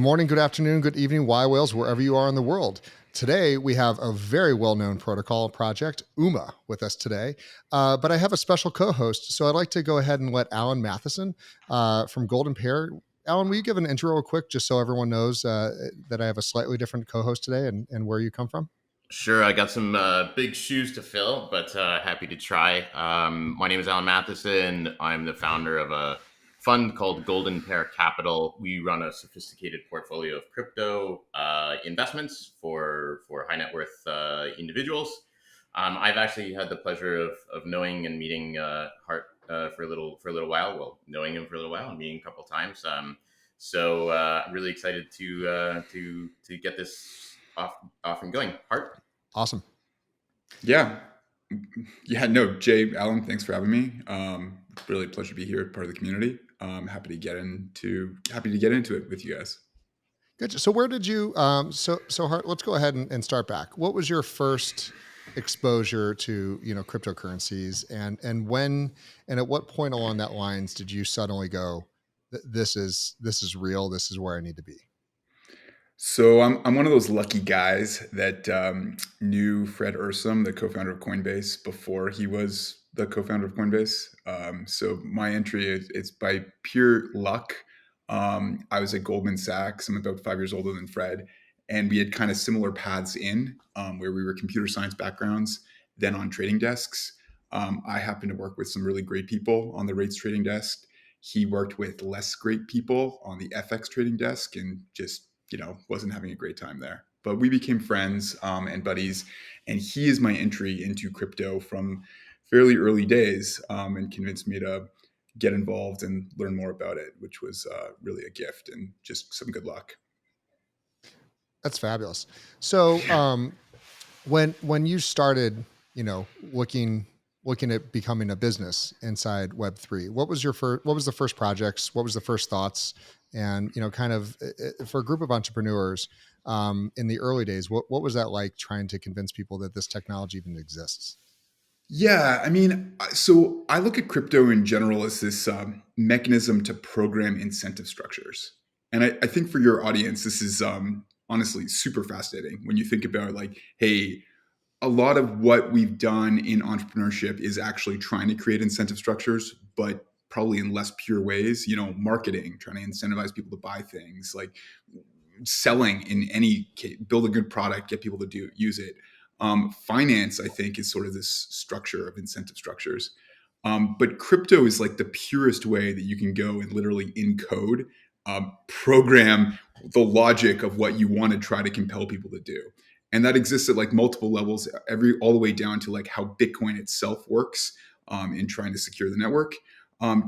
morning, good afternoon, good evening, yWhales, wherever you are in the world. Today, we have a very well-known protocol project, UMA, with us today. But I have a special co-host, so I'd like to go ahead and let Alan Matheson from Golden Pair. Alan, will you give an intro real quick, just so everyone knows that I have a slightly different co-host today and where you come from? Sure, I got some big shoes to fill, but happy to try. My name is Alan Matheson. I'm the founder of a fund called Golden Pair Capital. We run a sophisticated portfolio of crypto investments for high net worth individuals. I've actually had the pleasure of knowing and meeting Hart for a little while. Well, knowing him for a little while and meeting a couple of times. So I'm really excited to get this off and going. Hart. Awesome. Yeah. No, Jay, Alan, thanks for having me. Really a pleasure to be here, part of the community. Happy to get into it with you guys. Good. So where did you, so Hart, let's go ahead and start back. What was your first exposure to, cryptocurrencies, and when, and at what point along that lines did you suddenly go, this is real, this is where I need to be? So I'm one of those lucky guys that knew Fred Ursum, the co-founder of Coinbase, before he was the co-founder of Coinbase. So my entry it's by pure luck. I was at Goldman Sachs. I'm about 5 years older than Fred, and we had kind of similar paths where we were computer science backgrounds, then on trading desks. I happened to work with some really great people on the rates trading desk. He worked with less great people on the FX trading desk, and just wasn't having a great time there. But we became friends and buddies, and he is my entry into crypto from fairly early days, and convinced me to get involved and learn more about it, which was really a gift and just some good luck. That's fabulous. So when you started, looking at becoming a business inside Web3, what was the first projects? What was the first thoughts? And, kind of for a group of entrepreneurs in the early days, what was that like, trying to convince people that this technology even exists? Yeah, I mean, so I look at crypto in general as this mechanism to program incentive structures. And I think for your audience, this is honestly super fascinating when you think about like, hey, a lot of what we've done in entrepreneurship is actually trying to create incentive structures, but probably in less pure ways, marketing, trying to incentivize people to buy things, like selling in any case, build a good product, get people to use it. Finance, I think, is sort of this structure of incentive structures. But crypto is like the purest way that you can go and literally in code program the logic of what you want to try to compel people to do. And that exists at like multiple levels, all the way down to like how Bitcoin itself works in trying to secure the network,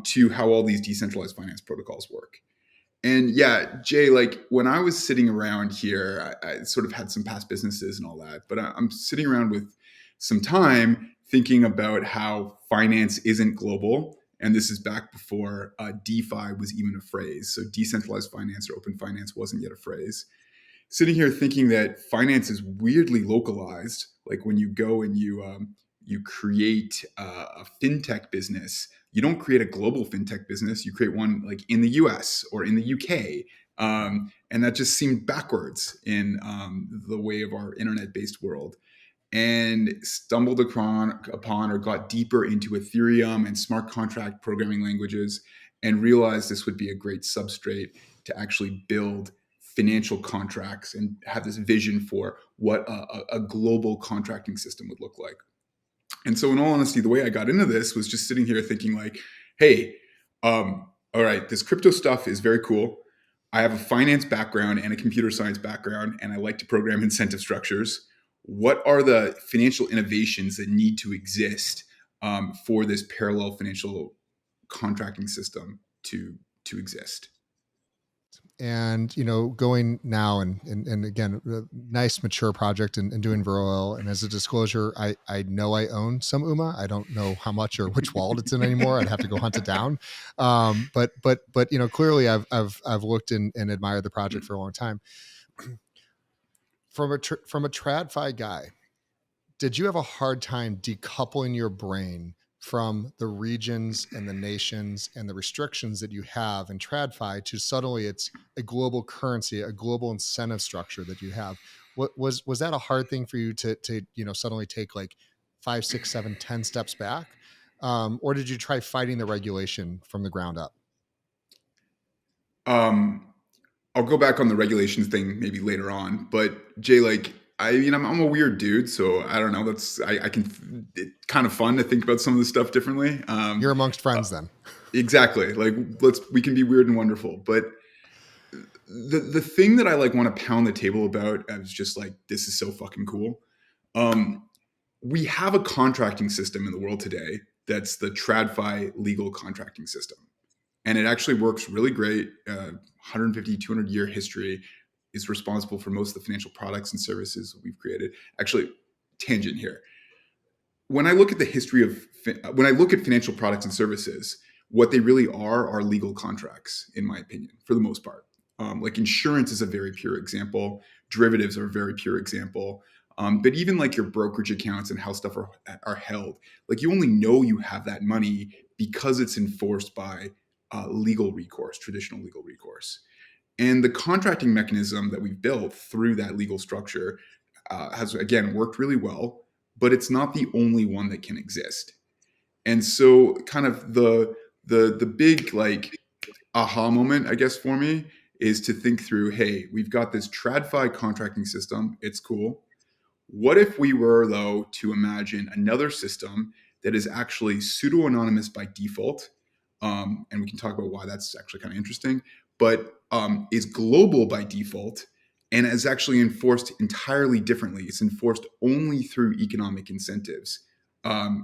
to how all these decentralized finance protocols work. And yeah, Jay, like when I was sitting around here, I sort of had some past businesses and all that, but I'm sitting around with some time thinking about how finance isn't global. And this is back before DeFi was even a phrase. So decentralized finance or open finance wasn't yet a phrase. Sitting here thinking that finance is weirdly localized, like when you go and you create a fintech business, you don't create a global fintech business. You create one like in the US or in the UK. And that just seemed backwards in the way of our internet-based world. And stumbled upon or got deeper into Ethereum and smart contract programming languages, and realized this would be a great substrate to actually build financial contracts and have this vision for what a global contracting system would look like. And so in all honesty, the way I got into this was just sitting here thinking like, hey, all right, this crypto stuff is very cool. I have a finance background and a computer science background, and I like to program incentive structures. What are the financial innovations that need to exist for this parallel financial contracting system to exist? And going now and again, a nice mature project and doing very well. And as a disclosure, I know I own some UMA. I don't know how much or which wallet it's in anymore. I'd have to go hunt it down. But clearly I've looked and admired the project for a long time. From a TradFi guy, did you have a hard time decoupling your brain from the regions and the nations and the restrictions that you have in TradFi to suddenly it's a global currency, a global incentive structure that you have. What was that a hard thing for you to suddenly take like 5, 6, 7, 10 steps back, or did you try fighting the regulation from the ground up? Um, I'll go back on the regulations thing maybe later on, but Jay, like I'm a weird dude, so I don't know. I can. It's kind of fun to think about some of the stuff differently. You're amongst Uh, friends then. exactly. Like we can be weird and wonderful, but the thing that I like want to pound the table about is just like this is so fucking cool. Um, we have a contracting system in the world today that's the TradFi legal contracting system. And it actually works really great. 150, 200 year history is responsible for most of the financial products and services we've created. Actually, tangent here. When I look at the history of, when I look at financial products and services, what they really are legal contracts, in my opinion, for the most part. Like insurance is a very pure example. Derivatives are a very pure example. But even like your brokerage accounts and how stuff are held, like you only know you have that money because it's enforced by legal recourse, traditional legal recourse. And the contracting mechanism that we've built through that legal structure has, again, worked really well, but it's not the only one that can exist. And so kind of the big like aha moment, I guess, for me is to think through, hey, we've got this TradFi contracting system. It's cool. What if we were, though, to imagine another system that is actually pseudo-anonymous by default, and we can talk about why that's actually kind of interesting, but is global by default and is actually enforced entirely differently. It's enforced only through economic incentives. And,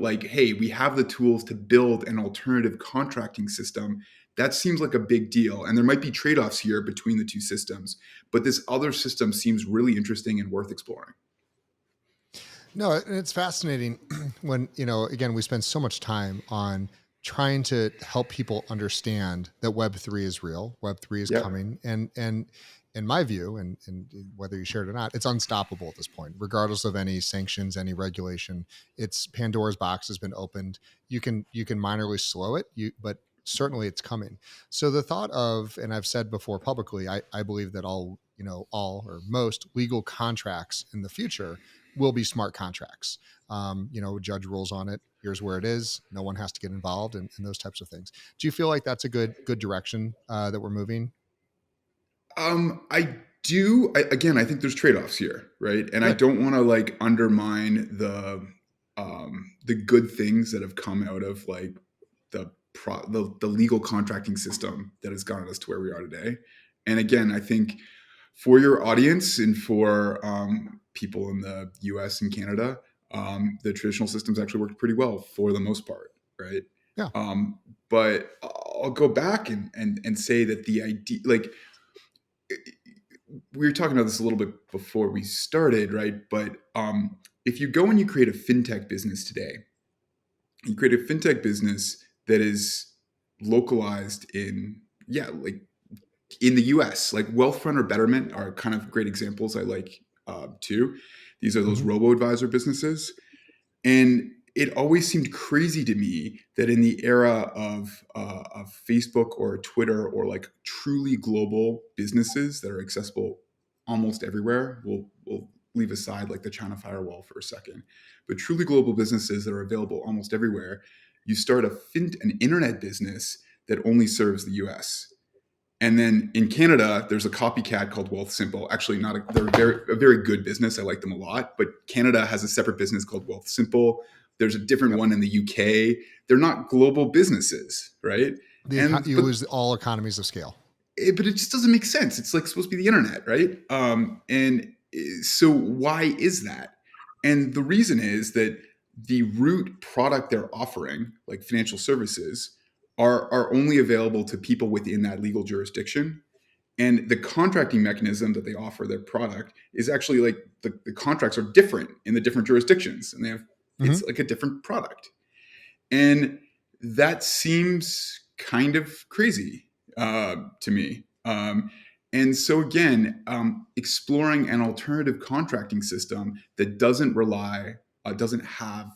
like, hey, we have the tools to build an alternative contracting system. That seems like a big deal. And there might be trade-offs here between the two systems, but this other system seems really interesting and worth exploring. No, and it's fascinating when, again, we spend so much time on trying to help people understand that Web3 is real, Web3 is Yeah. coming. And in my view, and whether you share it or not, it's unstoppable at this point, regardless of any sanctions, any regulation. It's Pandora's box has been opened. You can minorly slow it, but certainly it's coming. So the thought of, and I've said before publicly, I believe that all or most legal contracts in the future will be smart contracts. Judge rules on it. Here's where it is. No one has to get involved, and those types of things. Do you feel like that's a good direction that we're moving? I do. Again, I think there's trade-offs here, right? And I Good. don't want to like undermine the good things that have come out of like the legal contracting system that has gotten us to where we are today. And again, I think for your audience and for people in the U.S. and Canada, the traditional systems actually worked pretty well for the most part, right? Yeah. But I'll go back and say that the idea, like we were talking about this a little bit before we started, right? But if you go and you create a fintech business today, you create a fintech business that is localized in, yeah, like in the US, like Wealthfront or Betterment are kind of great examples I like too. These are those Mhm. robo-advisor businesses. And it always seemed crazy to me that in the era of Facebook or Twitter or like truly global businesses that are accessible almost everywhere, we'll leave aside like the China firewall for a second, but truly global businesses that are available almost everywhere, you start an internet business that only serves the US. And then in Canada, there's a copycat called Wealthsimple. Actually, not they're a very good business. I like them a lot. But Canada has a separate business called Wealthsimple. There's a different Yep. one in the UK. They're not global businesses, right? You But lose all economies of scale. but it just doesn't make sense. It's like supposed to be the internet, right? So why is that? And the reason is that the root product they're offering, like financial services, are only available to people within that legal jurisdiction. And the contracting mechanism that they offer their product is actually like the contracts are different in the different jurisdictions, and Mhm. it's like a different product. And that seems kind of crazy to me. And so again, exploring an alternative contracting system that doesn't have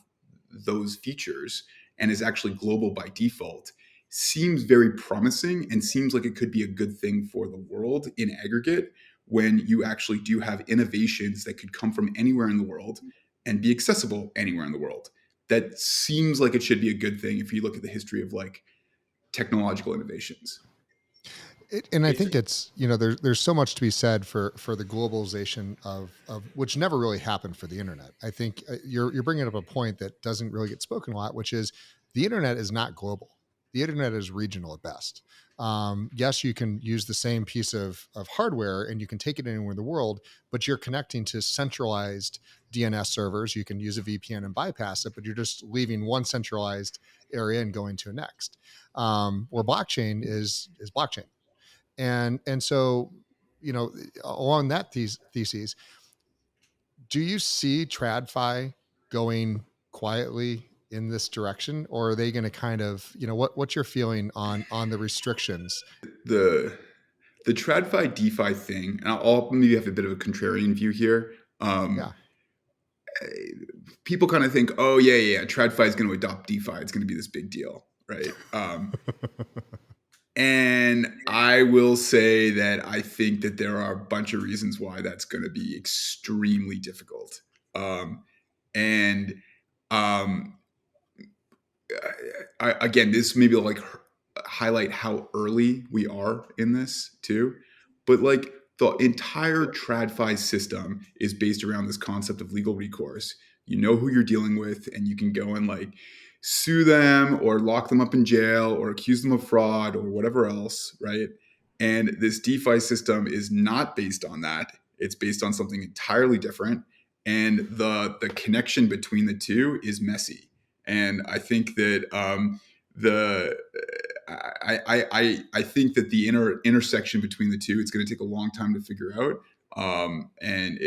those features and is actually global by default seems very promising and seems like it could be a good thing for the world in aggregate when you actually do have innovations that could come from anywhere in the world and be accessible anywhere in the world. That seems like it should be a good thing if you look at the history of like technological innovations. And I It's think it's, there's so much to be said for the globalization of which never really happened for the internet. I think you're bringing up a point that doesn't really get spoken a lot, which is the internet is not global. The internet is regional at best. Yes, you can use the same piece of hardware and you can take it anywhere in the world, but you're connecting to centralized DNS servers. You can use a VPN and bypass it, but you're just leaving one centralized area and going to a next. Where blockchain is blockchain. And so, along that theses, do you see TradFi going quietly in this direction, or are they going to kind of, what's your feeling on the restrictions? The TradFi DeFi thing, and I'll maybe have a bit of a contrarian view here. Yeah. People kind of think, oh yeah, TradFi is going to adopt DeFi. It's going to be this big deal, right? And I will say that I think that there are a bunch of reasons why that's going to be extremely difficult. And again, this maybe like highlight how early we are in this too. But like the entire TradFi system is based around this concept of legal recourse. You know who you're dealing with, and you can go and like sue them or lock them up in jail or accuse them of fraud or whatever else, right? And this DeFi system is not based on that. It's based on something entirely different. And the connection between the two is messy. And I think that I think that the intersection between the two, it's going to take a long time to figure out. And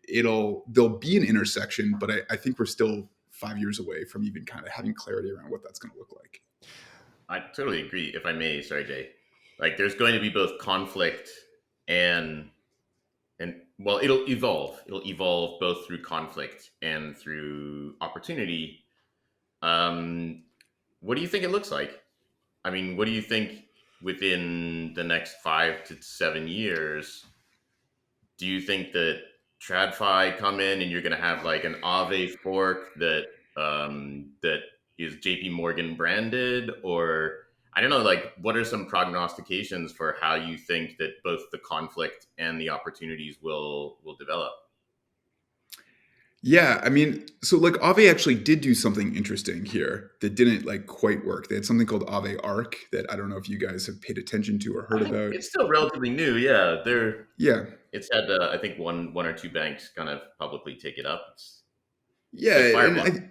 there'll be an intersection, but I think we're still 5 years away from even kind of having clarity around what that's going to look like. I totally agree. If I may, sorry, Jay. Like, there's going to be both conflict and well, it'll evolve. It'll evolve both through conflict and through opportunity. What do you think it looks like? I mean, what do you think within the next 5 to 7 years? Do you think that TradFi come in and you're going to have like an Aave fork that is JP Morgan branded, or I don't know, like what are some prognostications for how you think that both the conflict and the opportunities will develop? Yeah, I mean, so like Aave actually did do something interesting here that didn't like quite work. They had something called Aave Arc that I don't know if you guys have paid attention to or heard I think about. it's still relatively new. Yeah, Yeah, it's had I think one or two banks kind of publicly take it up. It's yeah, like and Fireblock.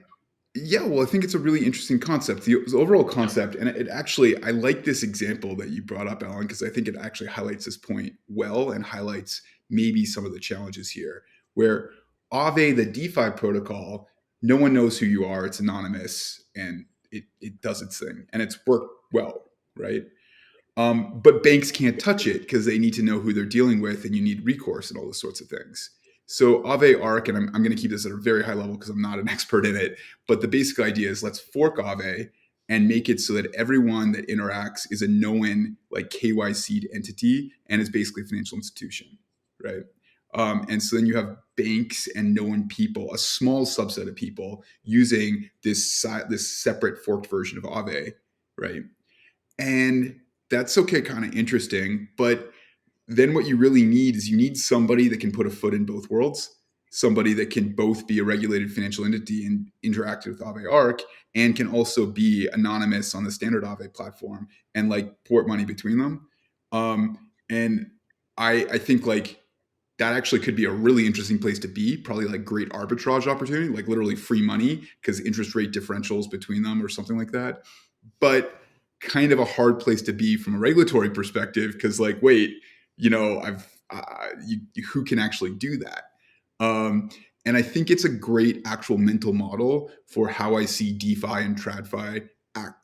yeah, well, I think it's a really interesting concept. The overall concept, and it actually, I like this example that you brought up, Alan, because I think it actually highlights this point well and highlights maybe some of the challenges here. Where Aave, the DeFi protocol, no one knows who you are. It's anonymous, and it does its thing, and it's worked well, right? But banks can't touch it because they need to know who they're dealing with, and you need recourse and all those sorts of things. So Aave Arc, and I'm going to keep this at a very high level because I'm not an expert in it, but the basic idea is let's fork Aave and make it so that everyone that interacts is a known like KYC'd entity and is basically a financial institution, right? And so then you have banks and known people, a small subset of people using this separate forked version of Aave, right? And that's okay, kind of interesting. But then what you really need is you need somebody that can put a foot in both worlds, somebody that can both be a regulated financial entity and interact with Aave Arc and can also be anonymous on the standard Aave platform and like port money between them. And I think like that actually could be a really interesting place to be, probably like great arbitrage opportunity, like literally free money because interest rate differentials between them or something like that. But kind of a hard place to be from a regulatory perspective because like wait, who can actually do that? And I think it's a great actual mental model for how I see DeFi and TradFi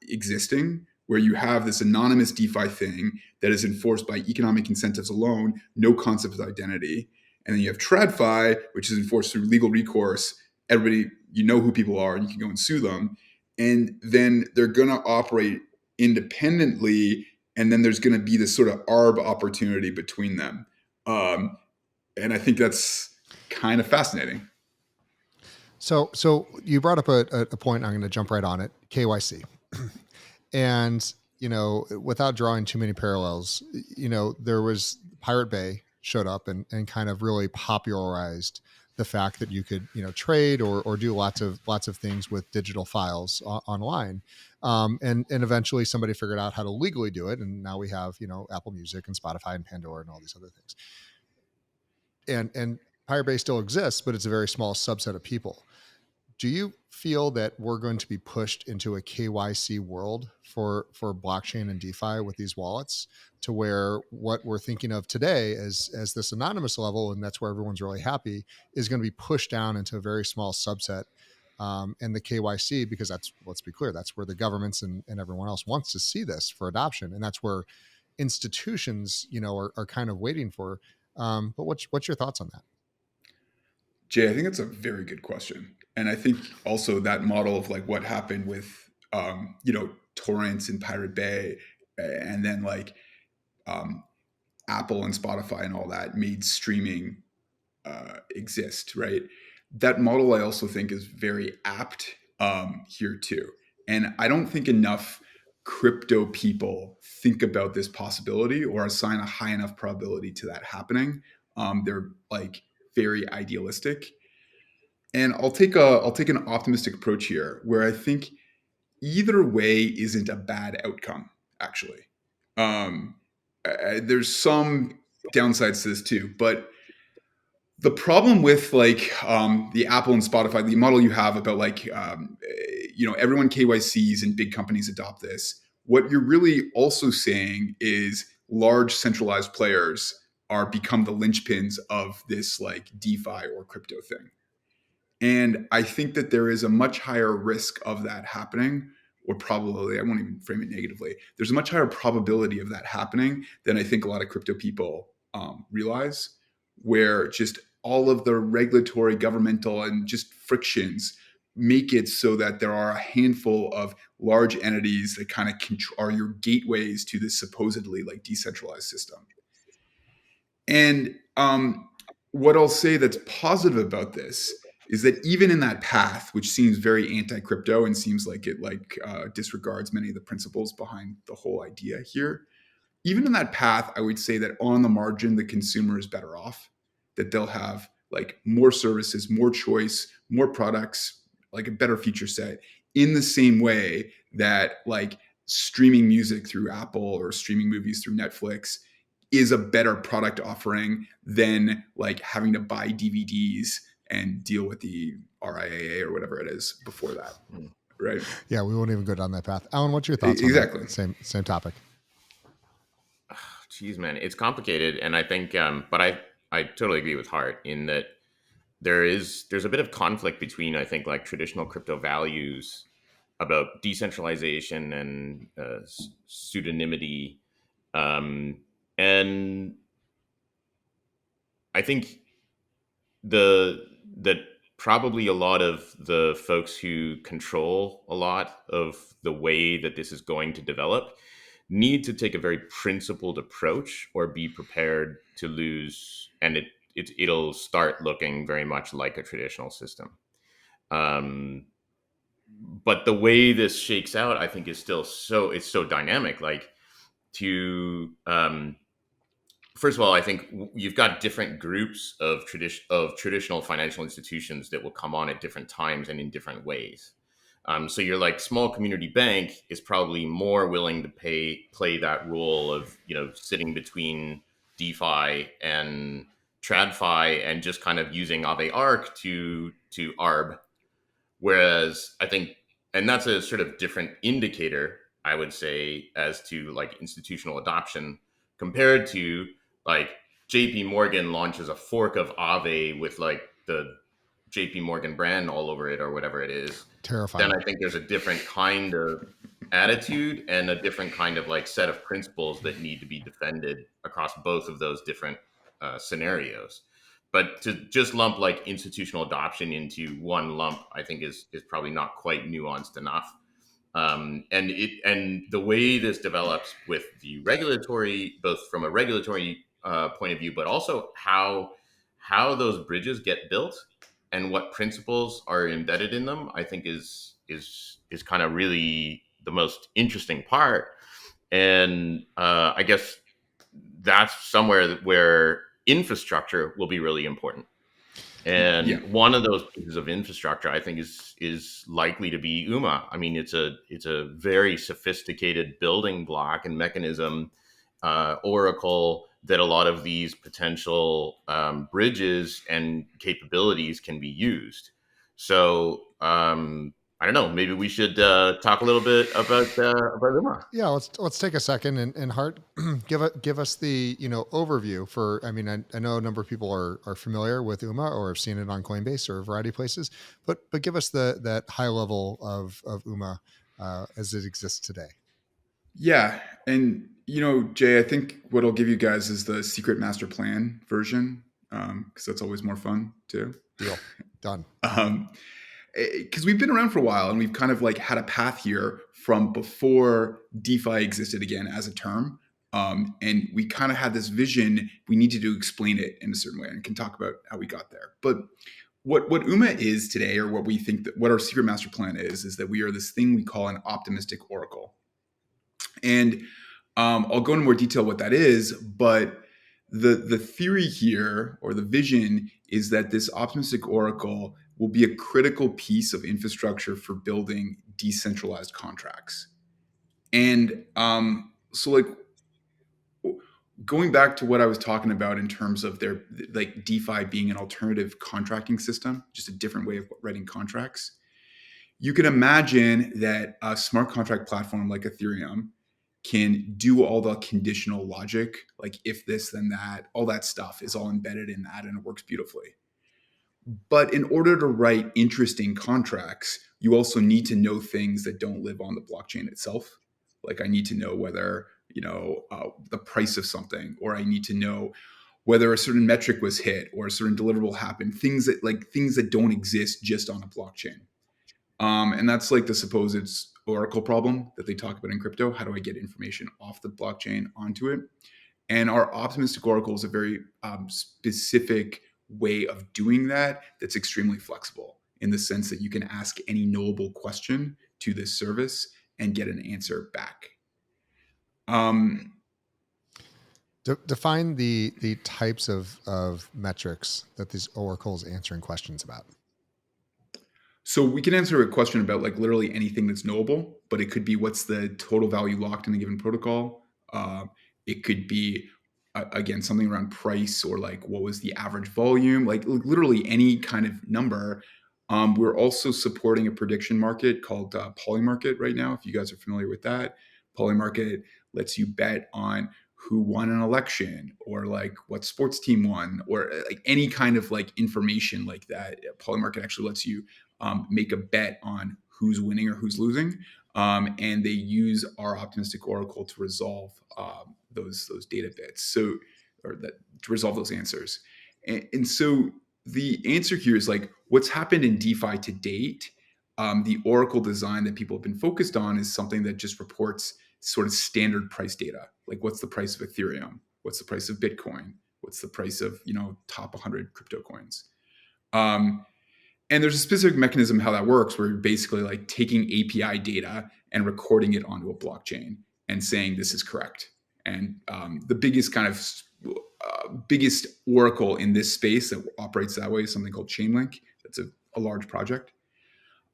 existing, where you have this anonymous DeFi thing that is enforced by economic incentives alone, no concept of identity. And then you have TradFi, which is enforced through legal recourse. Everybody you know who people are, and you can go and sue them, and then they're going to operate independently, and then there's going to be this sort of arb opportunity between them. And I think that's kind of fascinating. So you brought up a point. I'm going to jump right on it. KYC, and without drawing too many parallels, there was Pirate Bay showed up and kind of really popularized the fact that you could trade or do lots of things with digital files online, and eventually somebody figured out how to legally do it, and now we have Apple Music and Spotify and Pandora and all these other things. And Pirate Bay still exists, but it's a very small subset of people. Do you feel that we're going to be pushed into a KYC world for blockchain and DeFi with these wallets, to where what we're thinking of today as this anonymous level, and that's where everyone's really happy, is going to be pushed down into a very small subset, and the KYC, because let's be clear, that's where the governments and everyone else wants to see this for adoption, and that's where institutions are kind of waiting for. But what's your thoughts on that? Jay, I think that's a very good question. And I think also that model of like what happened with, torrents and Pirate Bay, and then like um, Apple and Spotify and all that made streaming exist, right? That model I also think is very apt here too. And I don't think enough crypto people think about this possibility or assign a high enough probability to that happening. They're like very idealistic. And I'll take an optimistic approach here, where I think either way isn't a bad outcome. Actually, um, there's some downsides to this too, but the problem with like the Apple and Spotify, the model you have about like everyone KYCs and big companies adopt this. What you're really also saying is large centralized players are become the linchpins of this like DeFi or crypto thing. And I think that there is a much higher risk of that happening, or probability. I won't even frame it negatively. There's a much higher probability of that happening than I think a lot of crypto people realize, where just all of the regulatory, governmental, and just frictions make it so that there are a handful of large entities that kind of are your gateways to this supposedly like decentralized system. And what I'll say that's positive about this is that even in that path, which seems very anti-crypto and seems like it disregards many of the principles behind the whole idea here, even in that path, I would say that on the margin, the consumer is better off, that they'll have like more services, more choice, more products, like a better feature set, in the same way that like streaming music through Apple or streaming movies through Netflix is a better product offering than like having to buy DVDs and deal with the RIAA or whatever it is before that. Right. Yeah, we won't even go down that path. Alan, what's your thoughts on Exactly. that? Same topic. Geez, man, it's complicated, and I think, but I totally agree with Hart in that there's a bit of conflict between, I think, like traditional crypto values about decentralization and pseudonymity, and I think that probably a lot of the folks who control a lot of the way that this is going to develop need to take a very principled approach or be prepared to lose, and it'll start looking very much like a traditional system. But the way this shakes out, I think, is still it's so dynamic. Like to first of all, I think you've got different groups of traditional financial institutions that will come on at different times and in different ways. So your like small community bank is probably more willing to play that role of sitting between DeFi and TradFi and just kind of using Aave Arc to arb. Whereas I think, and that's a sort of different indicator, I would say, as to like institutional adoption compared to like JP Morgan launches a fork of Aave with like the JP Morgan brand all over it or whatever it is. Terrifying. Then I think there's a different kind of attitude and a different kind of like set of principles that need to be defended across both of those different scenarios. but to just lump like institutional adoption into one lump, I think is probably not quite nuanced enough. And the way this develops with the regulatory, both from a regulatory point of view, but also how those bridges get built and what principles are embedded in them, I think is kind of really the most interesting part. And I guess that's somewhere where infrastructure will be really important. Yeah. And one of those pieces of infrastructure, I think, is likely to be UMA. I mean, it's a very sophisticated building block and mechanism, oracle, that a lot of these potential bridges and capabilities can be used. So I don't know. Maybe we should talk a little bit about UMA. Yeah, let's take a second and Hart, give us the overview for. I mean, I know a number of people are familiar with UMA or have seen it on Coinbase or a variety of places, but give us that high level of UMA as it exists today. Yeah. And, Jay, I think what I'll give you guys is the secret master plan version, because that's always more fun too. Deal. Done. Because we've been around for a while and we've kind of like had a path here from before DeFi existed again as a term. And we kind of had this vision, we needed to explain it in a certain way, and can talk about how we got there. But what UMA is today, or what we think that what our secret master plan is that we are this thing we call an optimistic oracle. And I'll go into more detail what that is, but the theory here, or the vision, is that this optimistic oracle will be a critical piece of infrastructure for building decentralized contracts. And so, like, going back to what I was talking about in terms of their like DeFi being an alternative contracting system, just a different way of writing contracts. You can imagine that a smart contract platform like Ethereum can do all the conditional logic, like if this, then that, all that stuff is all embedded in that, and it works beautifully. But in order to write interesting contracts, you also need to know things that don't live on the blockchain itself. Like I need to know whether, the price of something, or I need to know whether a certain metric was hit or a certain deliverable happened, things that don't exist just on a blockchain. And that's like the supposed oracle problem that they talk about in crypto. How do I get information off the blockchain onto it? And our optimistic oracle is a very specific way of doing that that's extremely flexible, in the sense that you can ask any knowable question to this service and get an answer back. Define the types of metrics that these oracles answering questions about. So we can answer a question about like literally anything that's knowable, but it could be what's the total value locked in a given protocol. It could be again something around price, or like what was the average volume, like literally any kind of number. We're also supporting a prediction market called Polymarket right now. If you guys are familiar with that, Polymarket lets you bet on who won an election, or like what sports team won, or like any kind of like information like that. Polymarket actually lets you make a bet on who's winning or who's losing. And they use our optimistic oracle to resolve those data bits. To resolve those answers. And so the answer here is like what's happened in DeFi to date. The oracle design that people have been focused on is something that just reports sort of standard price data. Like what's the price of Ethereum? What's the price of Bitcoin? What's the price of, top 100 crypto coins? And there's a specific mechanism how that works, where you're basically like taking API data and recording it onto a blockchain and saying this is correct. And the biggest kind of biggest oracle in this space that operates that way is something called Chainlink. That's a large project.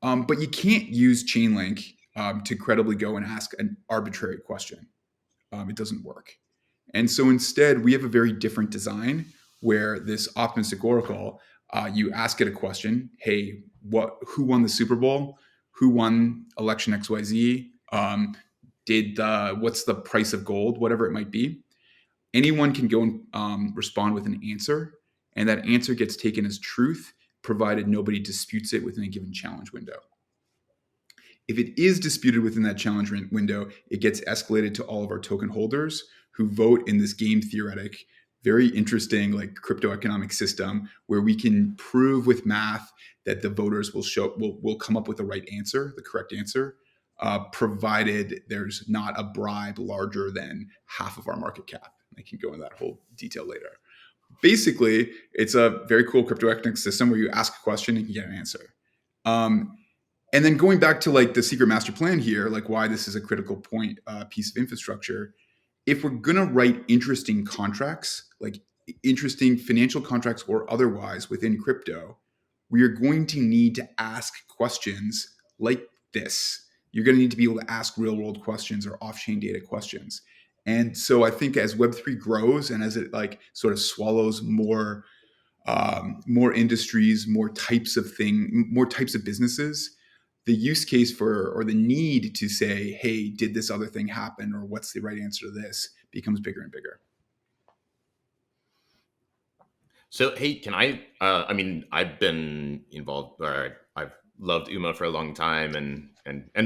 But you can't use Chainlink to credibly go and ask an arbitrary question. It doesn't work. And so instead, we have a very different design, where this optimistic oracle, you ask it a question. Hey, who won the Super Bowl? Who won election XYZ? What's the price of gold? Whatever it might be. Anyone can go and respond with an answer, and that answer gets taken as truth, provided nobody disputes it within a given challenge window. If it is disputed within that challenge window, it gets escalated to all of our token holders, who vote in this game theoretic very interesting like crypto economic system where we can prove with math that the voters will come up with the right answer, the correct answer, provided there's not a bribe larger than half of our market cap. I can go into that whole detail later. Basically, it's a very cool crypto economic system where you ask a question and you get an answer. And then going back to like the secret master plan here, like why this is a critical point piece of infrastructure. If we're gonna write interesting contracts, like interesting financial contracts or otherwise within crypto, we are going to need to ask questions like this. You're going to need to be able to ask real world questions or off-chain data questions. And so I think as Web3 grows and as it like sort of swallows more industries, more types of businesses, the use case for or the need to say, hey, did this other thing happen, or what's the right answer to this, becomes bigger and bigger. So, hey, can I mean, I've been involved, or I've loved UMA for a long time and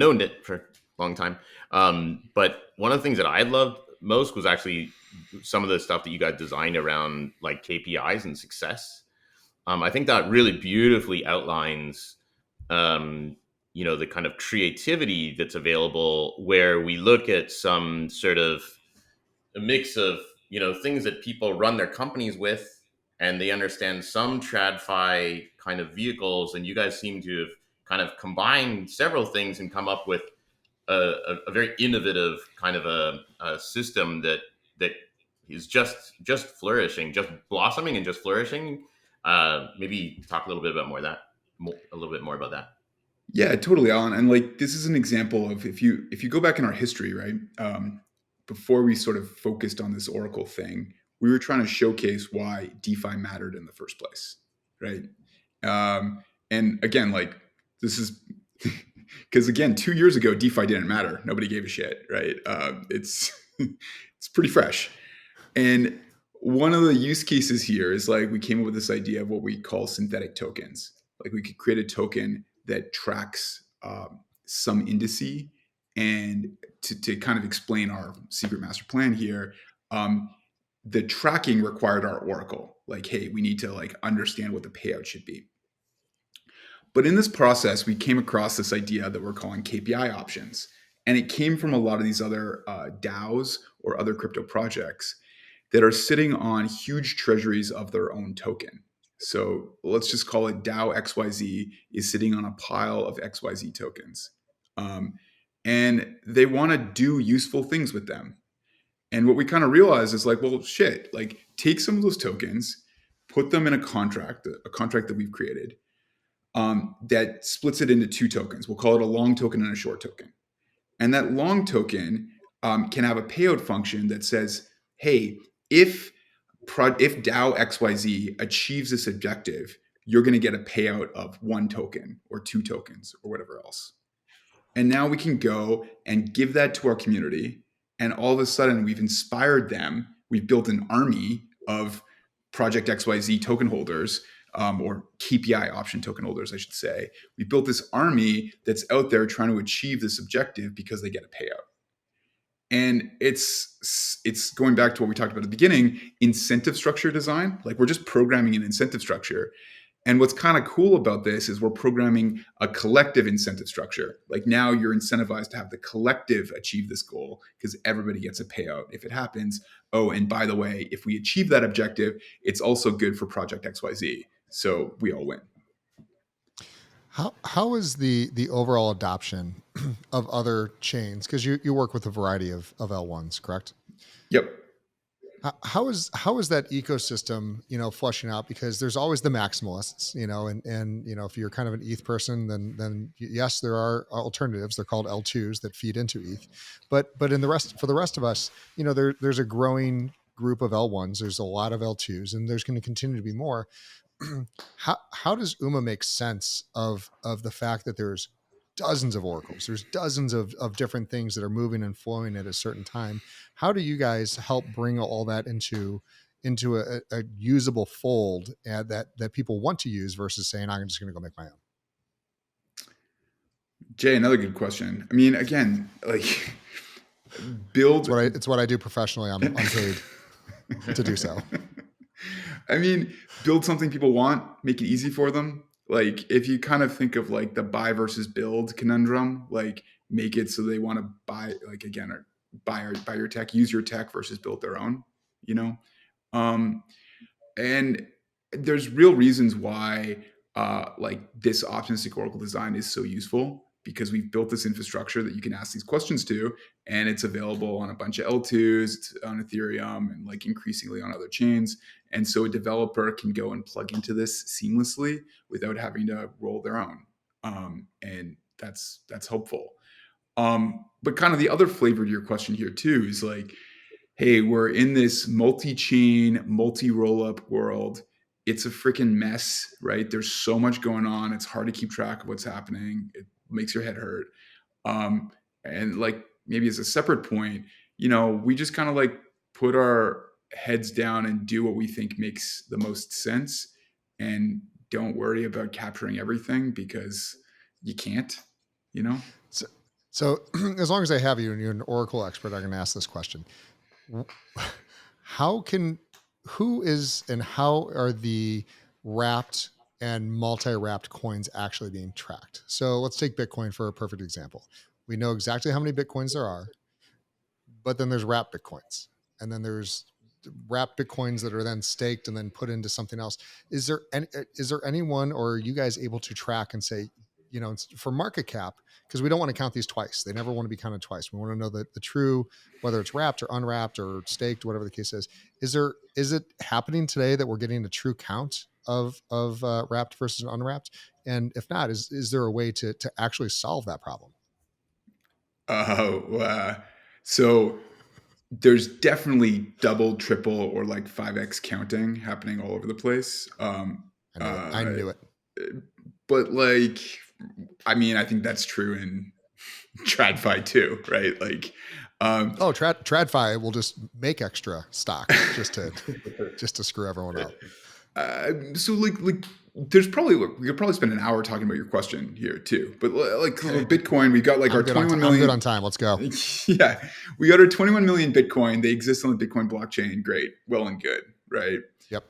owned it for a long time. But one of the things that I loved most was actually some of the stuff that you guys designed around like KPIs and success. I think that really beautifully outlines, the kind of creativity that's available where we look at some sort of a mix of, things that people run their companies with, and they understand some TradFi kind of vehicles. And you guys seem to have kind of combined several things and come up with a very innovative kind of a system that is just flourishing, just blossoming and just flourishing. Maybe talk a little bit more about that. Yeah, totally, Alan. And like this is an example of if you go back in our history, right? Before we sort of focused on this Oracle thing, we were trying to showcase why DeFi mattered in the first place, right? And again, like this is because again, 2 years ago, DeFi didn't matter. Nobody gave a shit, right? It's it's pretty fresh. And one of the use cases here is like we came up with this idea of what we call synthetic tokens. Like we could create a token that tracks some indice. And to kind of explain our secret master plan here, the tracking required our Oracle. Like, hey, we need to like understand what the payout should be. But in this process, we came across this idea that we're calling KPI options. And it came from a lot of these other DAOs or other crypto projects that are sitting on huge treasuries of their own token. So let's just call it DAO XYZ is sitting on a pile of XYZ tokens. And they want to do useful things with them. And what we kind of realized is like, well, shit, like take some of those tokens, put them in a contract that we've created that splits it into two tokens. We'll call it a long token and a short token. And that long token can have a payout function that says, hey, if DAO XYZ achieves this objective, you're going to get a payout of one token or two tokens or whatever else. And now we can go and give that to our community. And all of a sudden, we've inspired them. We've built an army of Project XYZ token holders, or KPI option token holders, I should say. We built this army that's out there trying to achieve this objective because they get a payout. And it's going back to what we talked about at the beginning, incentive structure design. Like we're just programming an incentive structure. And what's kind of cool about this is we're programming a collective incentive structure. Like now you're incentivized to have the collective achieve this goal because everybody gets a payout if it happens. Oh, and by the way, if we achieve that objective, it's also good for Project XYZ. So we all win. How is the overall adoption of other chains? Because you work with a variety of L1s, correct? Yep. How is that ecosystem, flushing out? Because there's always the maximalists, and if you're kind of an ETH person, then yes, there are alternatives. They're called L2s that feed into ETH, but for the rest of us, there's a growing group of L1s. There's a lot of L2s, and there's going to continue to be more. How does UMA make sense of the fact that there's dozens of oracles, there's dozens of different things that are moving and flowing at a certain time? How do you guys help bring all that into a usable fold that people want to use versus saying, I'm just going to go make my own? Jay, another good question. I mean, again, like build. It's what I do professionally. I'm paid. to do so. I mean, build something people want, make it easy for them. Like if you kind of think of like the buy versus build conundrum, like make it so they want to buy, like again, or buy your tech, use your tech versus build their own, you know? Um, and there's real reasons why like this optimistic Oracle design is so useful, because we've built this infrastructure that you can ask these questions to, and it's available on a bunch of L2s, it's on Ethereum, and like increasingly on other chains. And so a developer can go and plug into this seamlessly without having to roll their own. And that's hopeful. But kind of the other flavor to your question here too is like, hey, we're in this multi-chain, multi-rollup world. It's a freaking mess, right? There's so much going on. It's hard to keep track of what's happening. It makes your head hurt. And like maybe as a separate point, we just kind of like put our heads down and do what we think makes the most sense, and don't worry about capturing everything, because you can't, you know? So as long as I have you and you're an Oracle expert, I'm going to ask this question. Who is and how are the wrapped and multi-wrapped coins actually being tracked? So let's take Bitcoin for a perfect example. We know exactly how many Bitcoins there are, but then there's wrapped Bitcoins, and then there's wrapped Bitcoins that are then staked and then put into something else. Is there anyone, or are you guys able to track and say, for market cap, because we don't want to count these twice. They never want to be counted twice. We want to know the true, whether it's wrapped or unwrapped or staked, whatever the case is. Is it happening today that we're getting a true count of wrapped versus unwrapped? And if not, is there a way to actually solve that problem? So there's definitely double, triple, or like 5x counting happening all over the place. I knew it. But like, I mean, I think that's true in TradFi too, right? Like, TradFi will just make extra stock just to screw everyone up. So like there's probably, look, we could probably spend an hour talking about your question here too. But like Bitcoin, we got like our 21 million. I'm good on time. Let's go. Yeah, we got our 21 million Bitcoin. They exist on the Bitcoin blockchain. Great, well and good, right? Yep.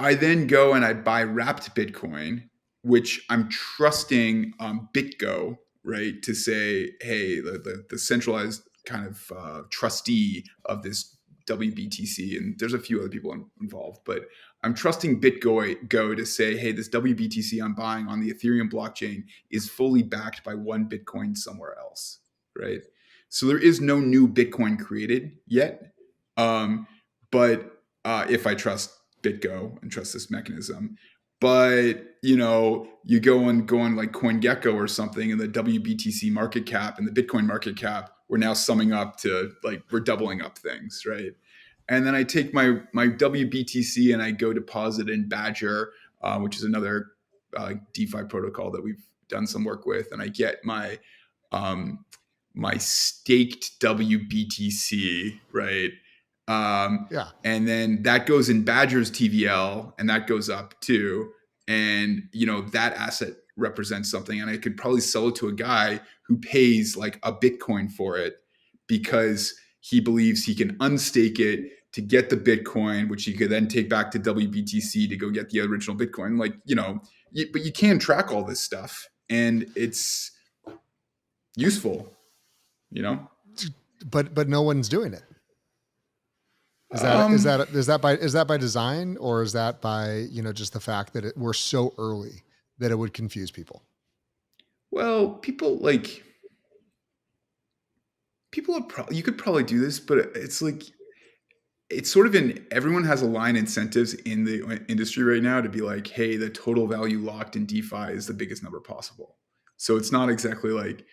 I then go and I buy wrapped Bitcoin, which I'm trusting BitGo, right, to say, hey, the centralized kind of trustee of this WBTC, and there's a few other people involved, but I'm trusting BitGo to say, hey, this WBTC I'm buying on the Ethereum blockchain is fully backed by one Bitcoin somewhere else, right? So there is no new Bitcoin created yet, but if I trust BitGo and trust this mechanism. But you go on like CoinGecko or something, and the WBTC market cap and the Bitcoin market cap, we're now summing up to like we're doubling up things, right? And then I take my WBTC and I go deposit in Badger, which is another DeFi protocol that we've done some work with, and I get my staked WBTC, right? And then that goes in Badger's TVL, and that goes up too. And that asset represents something, and I could probably sell it to a guy who pays like a Bitcoin for it, because he believes he can unstake it to get the Bitcoin, which he could then take back to WBTC to go get the original Bitcoin. Like, but you can track all this stuff, and it's useful, But no one's doing it. Is that by design, or is that by just the fact that we're so early that it would confuse people? Well, people you could probably do this, but it's like it's sort of everyone has aligned incentives in the industry right now to be like, hey, the total value locked in DeFi is the biggest number possible. So it's not exactly like,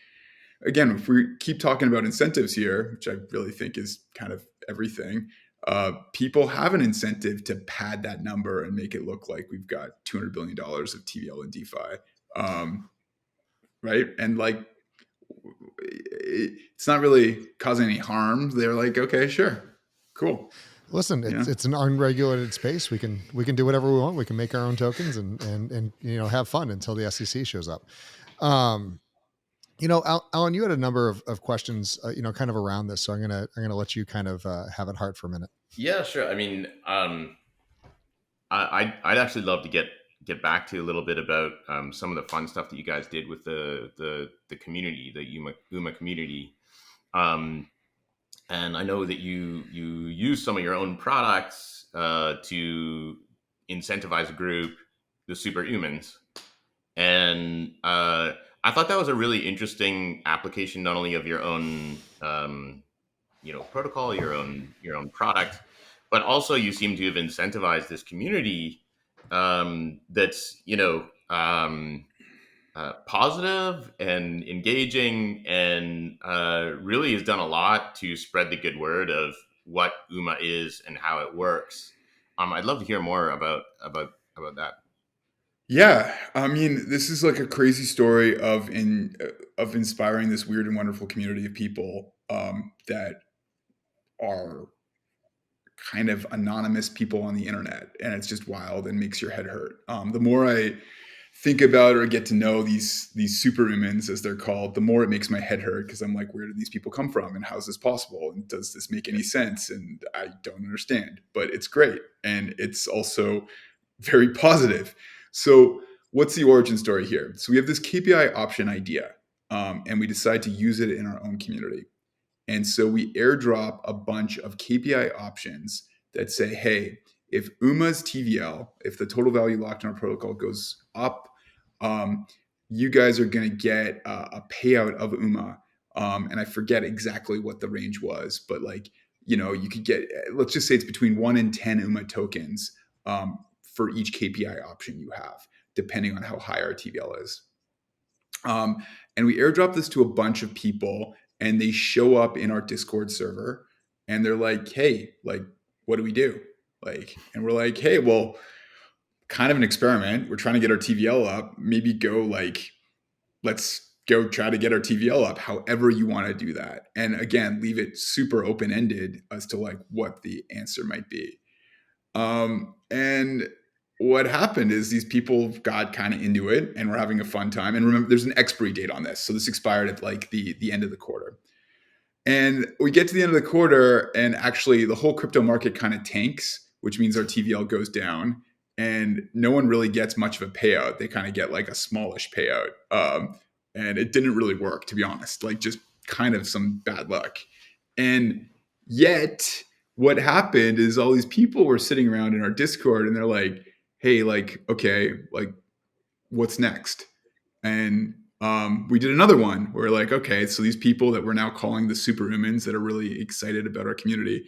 again, if we keep talking about incentives here, which I really think is kind of everything, people have an incentive to pad that number and make it look like we've got $200 billion of TVL in DeFi. Right. And like, it's not really causing any harm. They're like, okay, sure. Cool. Listen, it's an unregulated space. We can do whatever we want. We can make our own tokens and have fun until the SEC shows up. Alan, you had a number of questions, kind of around this. So I'm gonna let you kind of have it hard for a minute. Yeah, sure. I mean, I'd actually love to get back to a little bit about some of the fun stuff that you guys did with the community, the UMA community. Um, and I know that you use some of your own products to incentivize a group, the superhumans, and I thought that was a really interesting application, not only of your own protocol, your own product, but also you seem to have incentivized this community that's positive and engaging, and really has done a lot to spread the good word of what UMA is and how it works. I'd love to hear more about that. Yeah, I mean, this is like a crazy story of inspiring this weird and wonderful community of people that are kind of anonymous people on the internet, and it's just wild and makes your head hurt. The more I think about or get to know these superhumans, as they're called, the more it makes my head hurt, because I'm like, where do these people come from, and how is this possible, and does this make any sense? And I don't understand, but it's great, and it's also very positive. So, what's the origin story here? So we have this KPI option idea, and we decide to use it in our own community. And so we airdrop a bunch of KPI options that say, hey, if UMA's TVL, if the total value locked in our protocol goes up, um, you guys are going to get a payout of UMA. And I forget exactly what the range was, but like, you could get, let's just say it's between 1 and 10 UMA tokens for each KPI option you have, depending on how high our TVL is. And we airdrop this to a bunch of people, and they show up in our Discord server, and they're like, hey, like, what do we do? Like, and we're like, hey, well, kind of an experiment. We're trying to get our TVL up. Maybe let's go try to get our TVL up, however you want to do that. And again, leave it super open ended as to like what the answer might be. And what happened is these people got kind of into it and we're having a fun time. And remember, there's an expiry date on this. So this expired at like the end of the quarter. And we get to the end of the quarter, and actually the whole crypto market kind of tanks, which means our TVL goes down, and no one really gets much of a payout. They kind of get like a smallish payout. And it didn't really work, to be honest, like just kind of some bad luck. And yet, what happened is all these people were sitting around in our Discord, and they're like, hey, like, okay, like, what's next? And we did another one where like, okay, so these people that we're now calling the superhumans that are really excited about our community,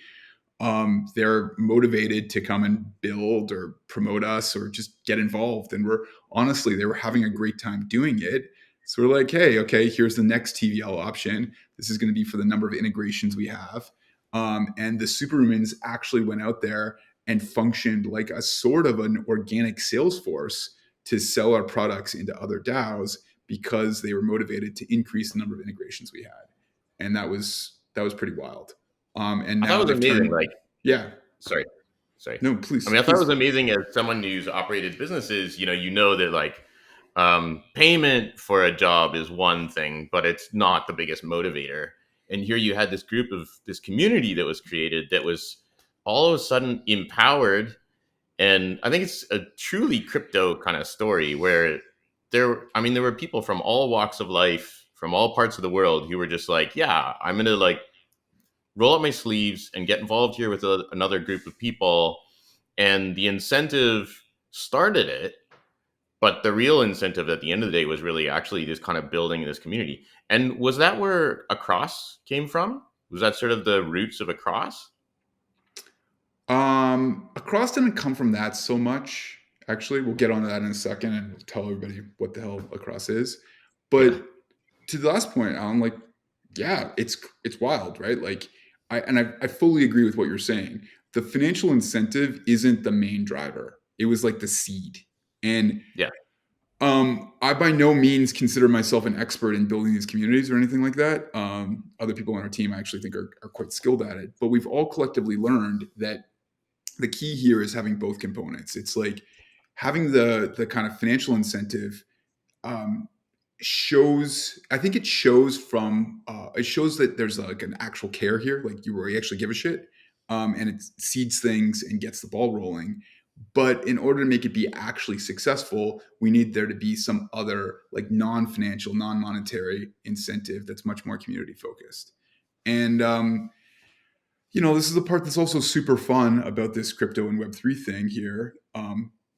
they're motivated to come and build or promote us or just get involved. And they were having a great time doing it. So we're like, hey, okay, here's the next TVL option. This is going to be for the number of integrations we have. And the superhumans actually went out there and functioned like a sort of an organic sales force to sell our products into other DAOs, because they were motivated to increase the number of integrations we had. And that was pretty wild. And I thought now it was they've amazing. turned, Like, yeah. sorry, sorry. No, I please, mean, I thought it please. was amazing as someone who's operated businesses. You know that like payment for a job is one thing, but it's not the biggest motivator. And here you had this group of this community that was created that was all of a sudden empowered. And I think it's a truly crypto kind of story where there were people from all walks of life, from all parts of the world, who were just like, yeah, I'm going to like roll up my sleeves and get involved here with another group of people. And the incentive started it, but the real incentive at the end of the day was really actually just kind of building this community. And was that where Across came from? Was that sort of the roots of Across? Across didn't come from that so much. Actually, we'll get onto that in a second, and we'll tell everybody what the hell Across is. Yeah. But to the last point, I'm like, yeah, it's wild, right? Like, I fully agree with what you're saying. The financial incentive isn't the main driver. It was like the seed. And Yeah. I by no means consider myself an expert in building these communities or anything like that. Other people on our team I actually think are quite skilled at it. But we've all collectively learned that the key here is having both components. It's like having the kind of financial incentive um, shows. I think it shows that there's like an actual care here, like you really actually give a shit. and it seeds things and gets the ball rolling. But in order to make it be actually successful, we need there to be some other like non-financial, non-monetary incentive that's much more community focused. And this is the part that's also super fun about this crypto and Web3 thing here.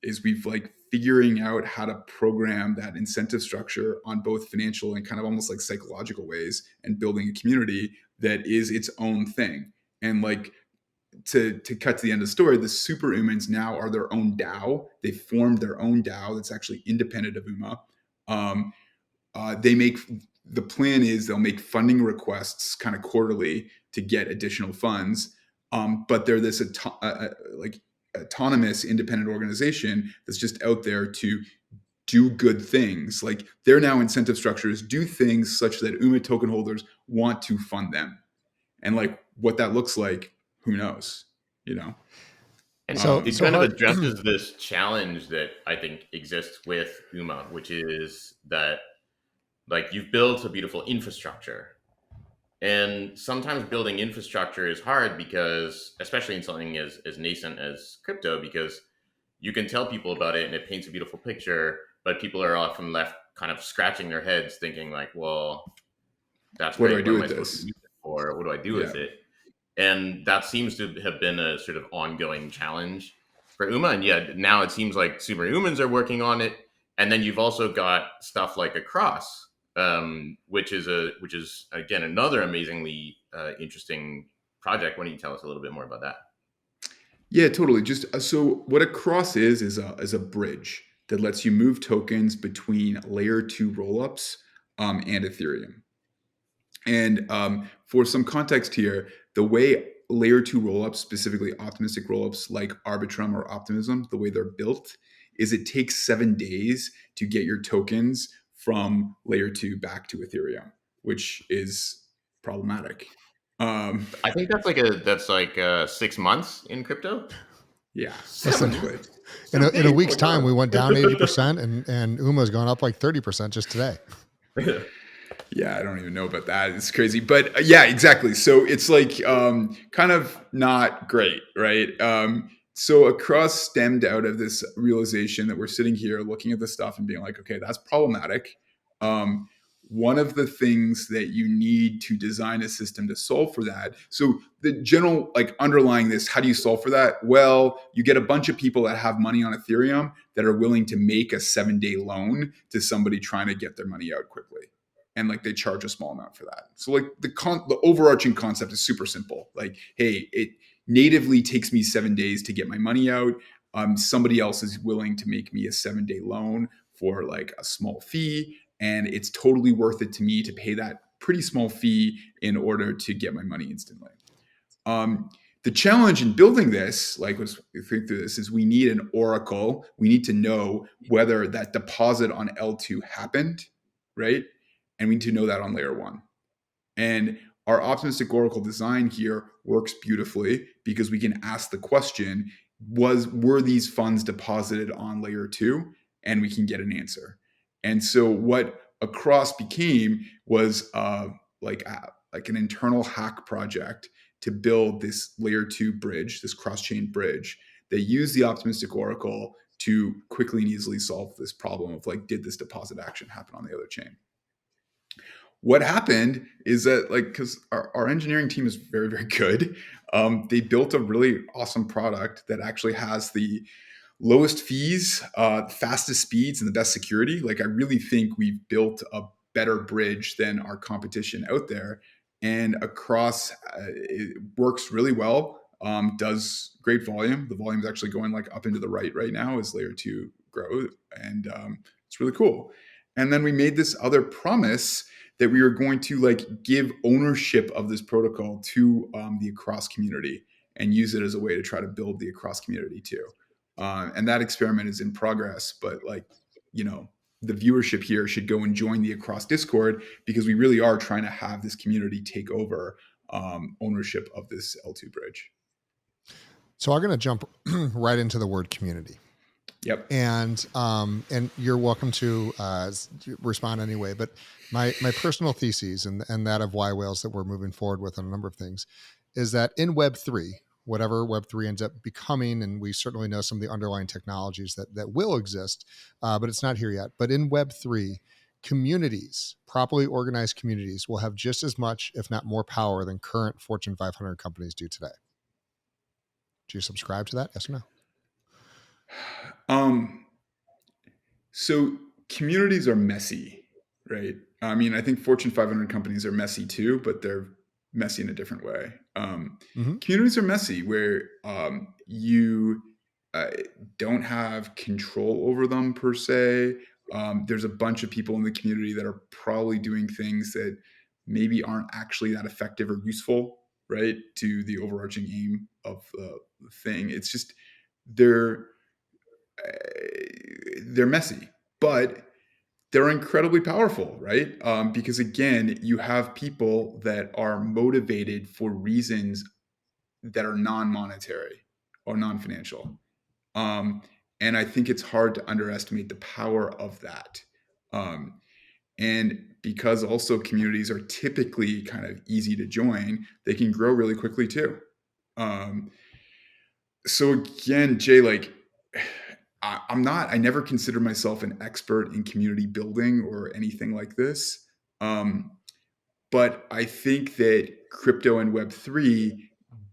Is we've like figuring out how to program that incentive structure on both financial and kind of almost like psychological ways, and building a community that is its own thing. And like to cut to the end of the story, the super humans now are their own DAO. They formed their own DAO that's actually independent of UMA. The plan is they'll make funding requests kind of quarterly to get additional funds, but they're this autonomous independent organization that's just out there to do good things. Like their now incentive structures do things such that UMA token holders want to fund them, and like what that looks like, who knows, And So- it so kind of Hart- addresses this challenge that I think exists with UMA, which is that like you've built a beautiful infrastructure. And sometimes building infrastructure is hard because, especially in something as nascent as crypto, because you can tell people about it and it paints a beautiful picture, but people are often left kind of scratching their heads thinking like, well, that's What do great. I do What am with supposed this? to use it for? What do I do with Yeah. it? And that seems to have been a sort of ongoing challenge for UMA. And yet now it seems like superhumans are working on it. And then you've also got stuff like Across, which is again another amazingly interesting project. Why don't you tell us a little bit more about that? Yeah, totally. Just so what a cross is a bridge that lets you move tokens between layer 2 rollups and Ethereum. And for some context here, the way layer 2 rollups, specifically optimistic rollups like Arbitrum or Optimism, the way they're built is it takes 7 days to get your tokens from layer 2 back to Ethereum, which is problematic. I think that's like 6 months in crypto. Yeah, Listen, essentially. in a week's time, we went down 80%, and UMA's gone up like 30% just today. Yeah, I don't even know about that. It's crazy. But yeah, exactly. So it's like kind of not great, right? So Across stemmed out of this realization that we're sitting here looking at the stuff and being like, okay, that's problematic. One of the things that you need to design a system to solve for that. So the general like underlying this, how do you solve for that? Well, you get a bunch of people that have money on Ethereum that are willing to make a 7-day loan to somebody trying to get their money out quickly. And like they charge a small amount for that. So like the overarching concept is super simple. Like, hey, it natively takes me 7 days to get my money out. Somebody else is willing to make me a 7-day loan for like a small fee, and it's totally worth it to me to pay that pretty small fee in order to get my money instantly. The challenge in building this, like as we think through this, is we need an oracle. We need to know whether that deposit on L2 happened, right? And we need to know that on layer 1. And our optimistic oracle design here works beautifully because we can ask the question, were these funds deposited on layer 2? And we can get an answer. And so what Across became was like an internal hack project to build this layer 2 bridge, this cross-chain bridge that used the optimistic oracle to quickly and easily solve this problem of like, did this deposit action happen on the other chain? What happened is that like, because our engineering team is very, very good, they built a really awesome product that actually has the lowest fees, fastest speeds, and the best security. Like I really think we've built a better bridge than our competition out there. And Across, it works really well, does great volume. The volume is actually going like up into the right now as layer 2 grow. And it's really cool. And then we made this other promise that we were going to like give ownership of this protocol to the Across community and use it as a way to try to build the Across community too. And that experiment is in progress, but like, the viewership here should go and join the Across Discord because we really are trying to have this community take over ownership of this L2 bridge. So I'm going to jump right into the word community. Yep. And you're welcome to respond anyway. But my personal thesis and that of yWhales that we're moving forward with on a number of things is that in Web3, whatever Web3 ends up becoming. And we certainly know some of the underlying technologies that will exist, but it's not here yet. But in Web3, communities, properly organized communities, will have just as much, if not more power than current Fortune 500 companies do today. Do you subscribe to that? Yes or no? So communities are messy, right? I mean, I think Fortune 500 companies are messy too, but they're messy in a different way. Communities are messy where you uh, don't have control over them per se. There's a bunch of people in the community that are probably doing things that maybe aren't actually that effective or useful, right, to the overarching aim of the thing. It's just they're they're messy, but they're incredibly powerful, right? Because again, you have people that are motivated for reasons that are non-monetary or non-financial. Um, and I think it's hard to underestimate the power of that. And because also communities are typically kind of easy to join, they can grow really quickly too. Um, so again, Jay, like I never consider myself an expert in community building or anything like this. Um, but I think that crypto and Web3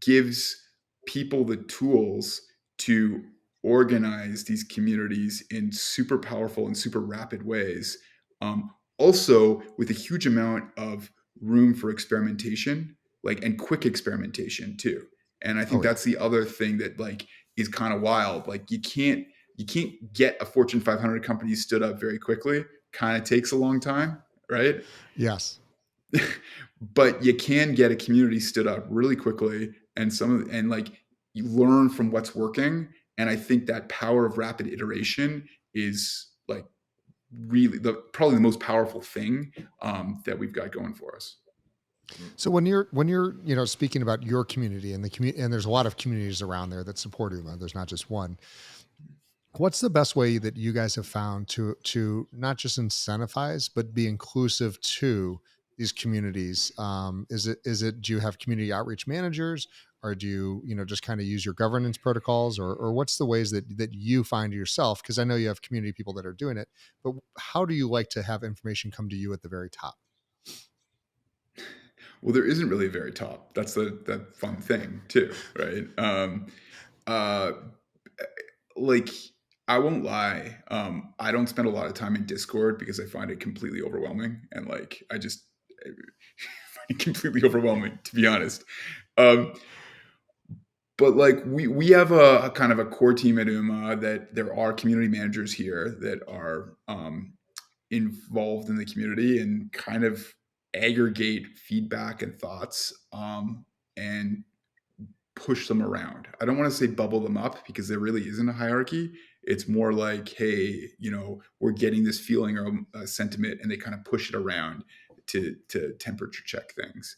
gives people the tools to organize these communities in super powerful and super rapid ways. Also, with a huge amount of room for experimentation, like and quick experimentation too. And I think Oh, yeah. that's the other thing that like is kind of wild. Like you can't get a Fortune 500 company stood up very quickly. Kind of takes a long time, right? Yes. But you can get a community stood up really quickly and like you learn from what's working. And I think that power of rapid iteration is like really probably the most powerful thing that we've got going for us. So when you're speaking about your community and the community, and there's a lot of communities around there that support you, there's not just one. What's the best way that you guys have found to not just incentivize but be inclusive to these communities? Is it do you have community outreach managers, or do you just kind of use your governance protocols, or what's the ways that you find yourself? Because I know you have community people that are doing it, but how do you like to have information come to you at the very top? Well, there isn't really a very top. That's the fun thing too, right? Uh, like I won't lie. I don't spend a lot of time in Discord because I find it completely overwhelming, and like I find it completely overwhelming to be honest. Um, but like we have a kind of a core team at UMA that there are community managers here that are involved in the community and kind of aggregate feedback and thoughts and push them around. I don't want to say bubble them up because there really isn't a hierarchy. It's more like, hey, we're getting this feeling or a sentiment, and they kind of push it around to temperature check things.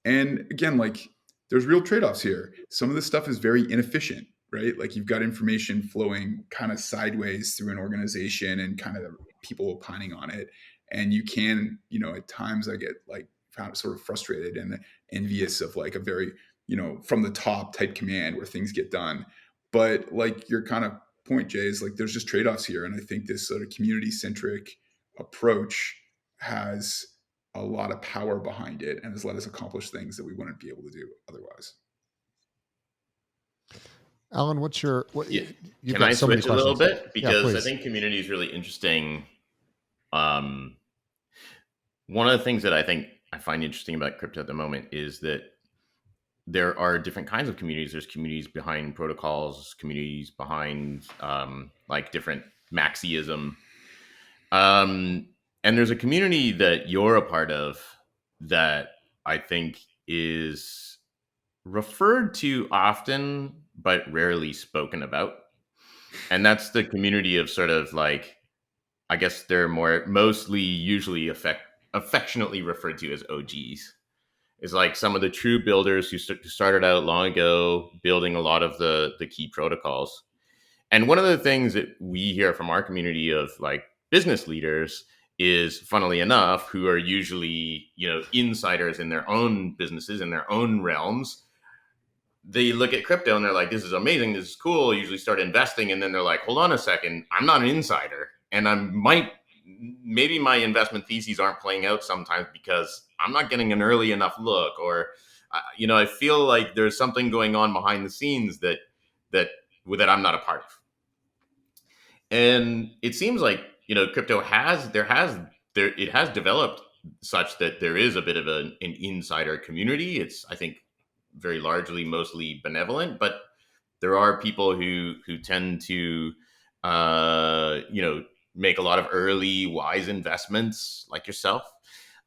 And again, like there's real trade-offs here. Some of this stuff is very inefficient, right? Like you've got information flowing kind of sideways through an organization and kind of people opining on it. And you can, at times I get like found sort of frustrated and envious of like a very, from the top type command where things get done. But like your kind of point, Jay, is like there's just trade-offs here. And I think this sort of community-centric approach has a lot of power behind it and has let us accomplish things that we wouldn't be able to do otherwise. Alan, Yeah. you've Can got I so many switch a little questions. bit? Yeah, Because I please. think community is really interesting. One of the things that I find interesting about crypto at the moment is that there are different kinds of communities. There's communities behind protocols, communities behind like different Maxiism. And there's a community that you're a part of that I think is referred to often, but rarely spoken about. And that's the community of sort of like, I guess they're mostly usually affectionately referred to as OGs. Is like some of the true builders who started out long ago building a lot of the key protocols. And one of the things that we hear from our community of like business leaders is, funnily enough, who are usually insiders in their own businesses, in their own realms, they look at crypto and they're like, this is amazing, this is cool, usually start investing, and then they're like, hold on a second, I'm not an insider, and I might, maybe my investment theses aren't playing out sometimes because I'm not getting an early enough look, or I feel like there's something going on behind the scenes that that I'm not a part of. And it seems like crypto it has developed such that there is a bit of an insider community. It's, I think, very largely mostly benevolent, but there are people who tend to make a lot of early wise investments like yourself.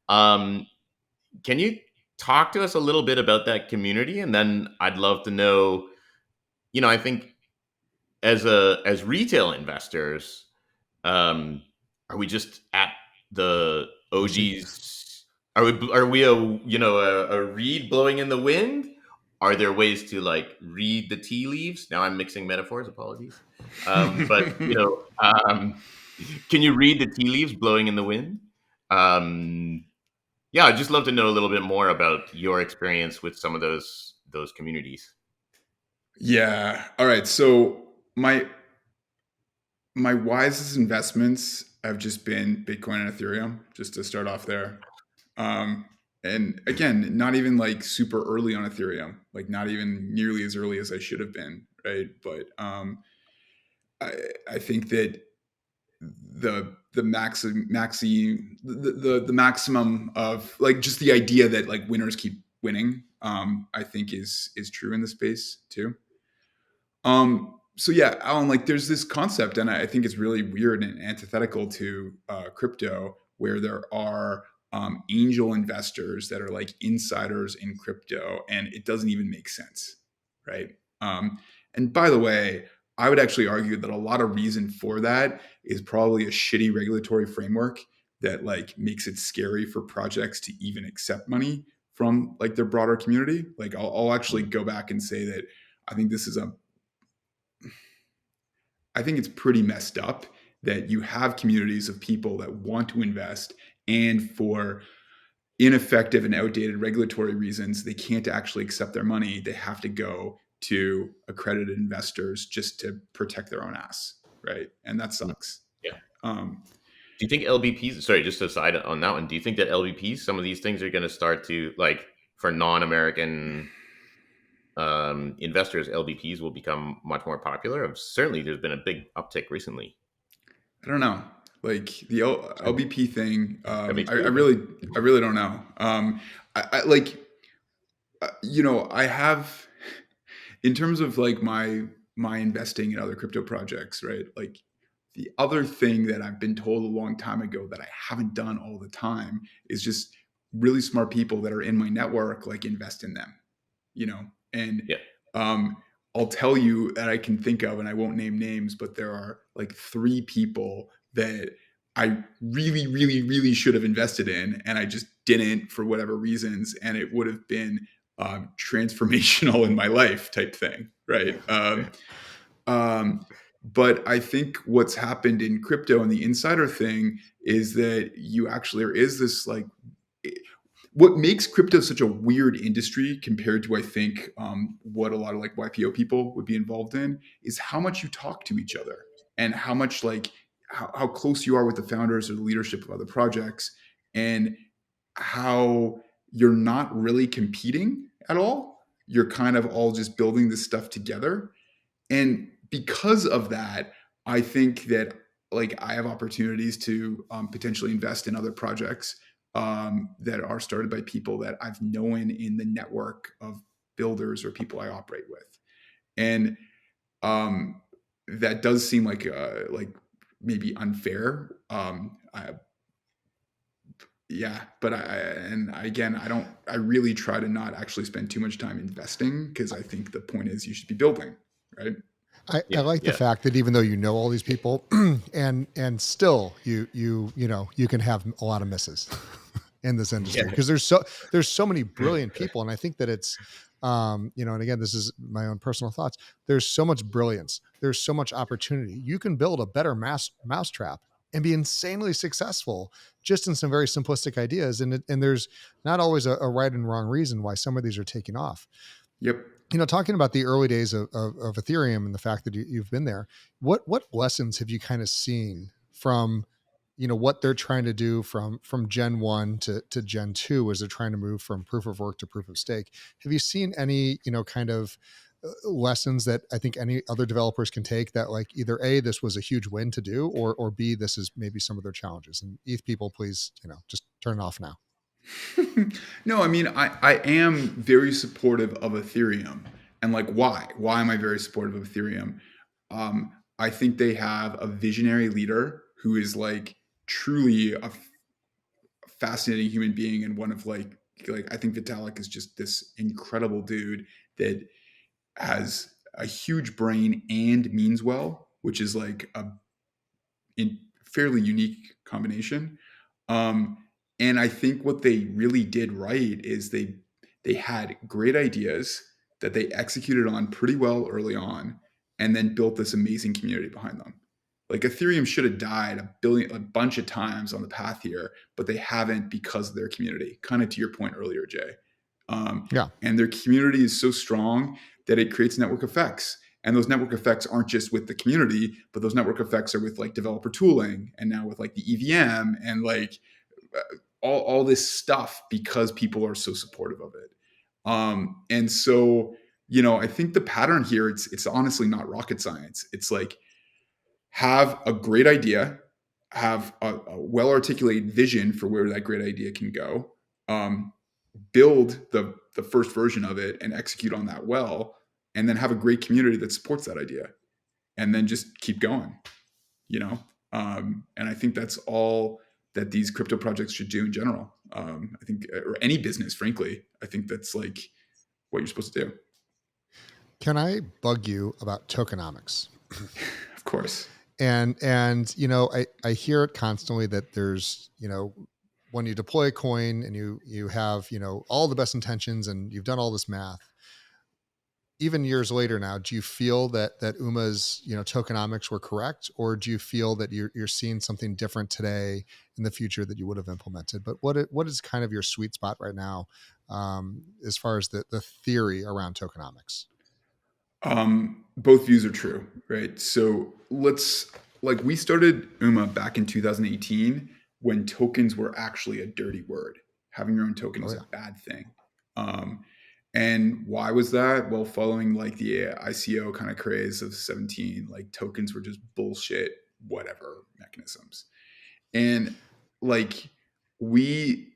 um, can you talk to us a little bit about that community? And then I'd love to know, I think, as retail investors, um, are we just at the Mercy. OGs? Are we a reed blowing in the wind? Are there ways to like read the tea leaves? Now I'm mixing metaphors. Apologies. But can you read the tea leaves blowing in the wind? Um, yeah, I'd just love to know a little bit more about your experience with some of those communities. Yeah. All right. So my wisest investments have just been Bitcoin and Ethereum, just to start off there. Um, and again, not even like super early on Ethereum, like not even nearly as early as I should have been, right? But I, I think that the maximum of like just the idea that like winners keep winning, I think is true in the space too. So yeah, Alan, like there's this concept, and I think it's really weird and antithetical to crypto, where there are angel investors that are like insiders in crypto, and it doesn't even make sense, right? And by the way, I would actually argue that a lot of reason for that is probably a shitty regulatory framework that like makes it scary for projects to even accept money from like their broader community. Like I'll actually go back and say that I think this is a I think it's pretty messed up that you have communities of people that want to invest, and for ineffective and outdated regulatory reasons, they can't actually accept their money. They have to go to accredited investors just to protect their own ass, right? And that Mm. sucks. Yeah. Um, Do you think LBPs, sorry, just aside on that one, do you think that LBPs, some of these things are going to start to, like, for non-American investors, LBPs will become much more popular? Certainly, there's been a big uptick recently. I don't know, like the LBP thing. That makes me I open. really don't know. I like, I have, in terms of like my investing in other crypto projects, right? Like the other thing that I've been told a long time ago that I haven't done all the time is just really smart people that are in my network, like invest in them, and Yeah. um, I'll tell you that I can think of, and I won't name names, but there are like three people that I really, really, really should have invested in, and I just didn't for whatever reasons, and it would have been transformational in my life, type thing, right? Um, but I think what's happened in crypto and the insider thing is that you actually there is this like what makes crypto such a weird industry compared to I think what a lot of like YPO people would be involved in is how much you talk to each other and how much like how close you are with the founders or the leadership of other projects and how you're not really competing at all. You're kind of all just building this stuff together, and because of that, I think that like I have opportunities to potentially invest in other projects that are started by people that I've known in the network of builders or people I operate with, and um, that does seem like maybe unfair. Yeah, but and again, I really try to not actually spend too much time investing because I think the point is you should be building, right? I Yeah. like the Yeah. fact that even though you know all these people, and still you can have a lot of misses in this industry Yeah. because there's so many brilliant people, and I think that it's and again, this is my own personal thoughts. There's so much brilliance. There's so much opportunity. You can build a better mousetrap and be insanely successful just in some very simplistic ideas, and there's not always a right and wrong reason why some of these are taking off. Yep. talking about the early days of Ethereum and the fact that you've been there, what lessons have you kind of seen from, what they're trying to do from Gen 1 to Gen 2 as they're trying to move from proof of work to proof of stake? Have you seen any, kind of lessons that I think any other developers can take that, like, either A, this was a huge win to do, or B, this is maybe some of their challenges? And ETH people, please, just turn it off now. No, I mean, I am very supportive of Ethereum. And like, why? Why am I very supportive of Ethereum? I think they have a visionary leader who is like truly a fascinating human being, and one of like I think Vitalik is just this incredible dude that has a huge brain and means well, which is like a fairly unique combination. Um, and I think what they really did right is they had great ideas that they executed on pretty well early on, and then built this amazing community behind them. Like Ethereum should have died a bunch of times on the path here, but they haven't because of their community. Kind of to your point earlier, Jay. Yeah. And their community is so strong that it creates network effects. And those network effects aren't just with the community, but those network effects are with like developer tooling, and now with like the EVM, and like all this stuff, because people are so supportive of it. And so, I think the pattern here, it's honestly not rocket science. It's like, have a great idea, have a well articulated vision for where that great idea can go, build the first version of it and execute on that well, and then have a great community that supports that idea, and then just keep going. And I think that's all that these crypto projects should do in general. I think, or any business, frankly, I think that's like what you're supposed to do. Can I bug you about tokenomics? Of course. And I hear it constantly that there's, when you deploy a coin and you have, all the best intentions and you've done all this math, even years later now, do you feel that UMA's, tokenomics were correct, or do you feel that you're seeing something different today in the future that you would have implemented? But what is kind of your sweet spot right now, as far as the theory around tokenomics? Both views are true, right? So we started UMA back in 2018, when tokens were actually a dirty word. Having your own token Oh was yeah. a bad thing. Um, and why was that? Well, following like the ICO kind of craze of 17, like tokens were just bullshit, whatever mechanisms. And like we,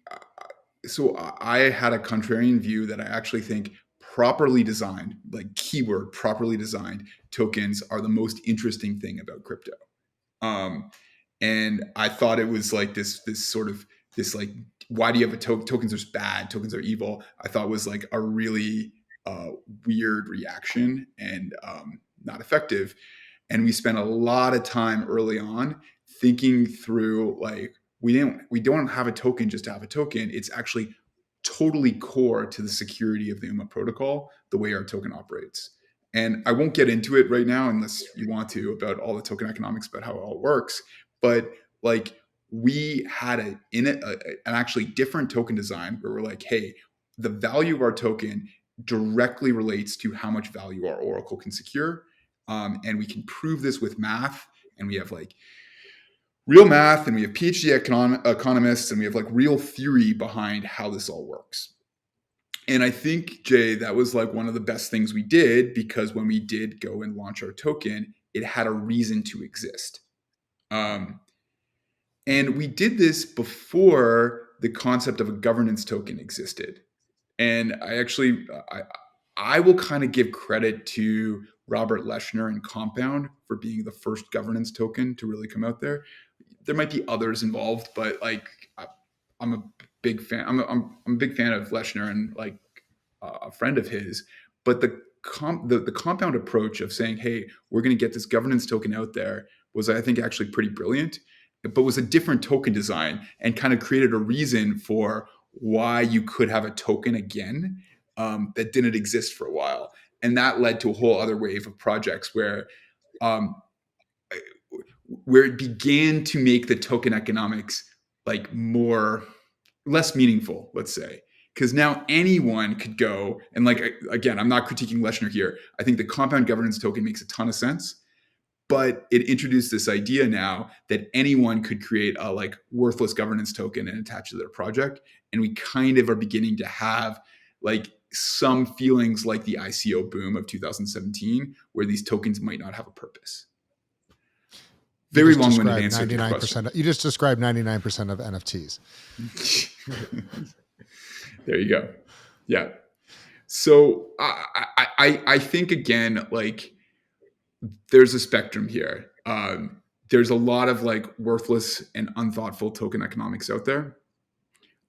so I had a contrarian view that I actually think properly designed, like keyword properly designed tokens are the most interesting thing about crypto. Um, and I thought it was like this sort of this like, why do you have a tokens are bad, tokens are evil? I thought was like a really weird reaction, and not effective. And we spent a lot of time early on thinking through like, we don't have a token just to have a token. It's actually totally core to the security of the UMA protocol, the way our token operates. And I won't get into it right now unless you want to, about all the token economics, about how it all works. But like, we had an actually different token design where we're like, hey, the value of our token directly relates to how much value our oracle can secure. And we can prove this with math. And we have like real math, and we have PhD economists, and we have like real theory behind how this all works. And I think, Jay, that was like one of the best things we did, because when we did go and launch our token, it had a reason to exist. Um, and we did this before the concept of a governance token existed. And I will kind of give credit to Robert Leshner and Compound for being the first governance token to really come out there. There might be others involved, but like, I'm a big fan. I'm a big fan of Leshner, and like a friend of his. But the compound approach of saying, hey, we're going to get this governance token out there, was, I think, actually pretty brilliant, but was a different token design, and kind of created a reason for why you could have a token again, that didn't exist for a while. And that led to a whole other wave of projects um, where it began to make the token economics like less meaningful, let's say. Because now anyone could go and like, again, I'm not critiquing Leshner here. I think the compound governance token makes a ton of sense, but it introduced this idea now that anyone could create a like worthless governance token and attach it to their project. And we kind of are beginning to have like some feelings like the ICO boom of 2017, where these tokens might not have a purpose. Very long-winded answer to your question. You just described 99% of NFTs. There you go. Yeah. So I think again, like there's a spectrum here. There's a lot of like worthless and unthoughtful token economics out there.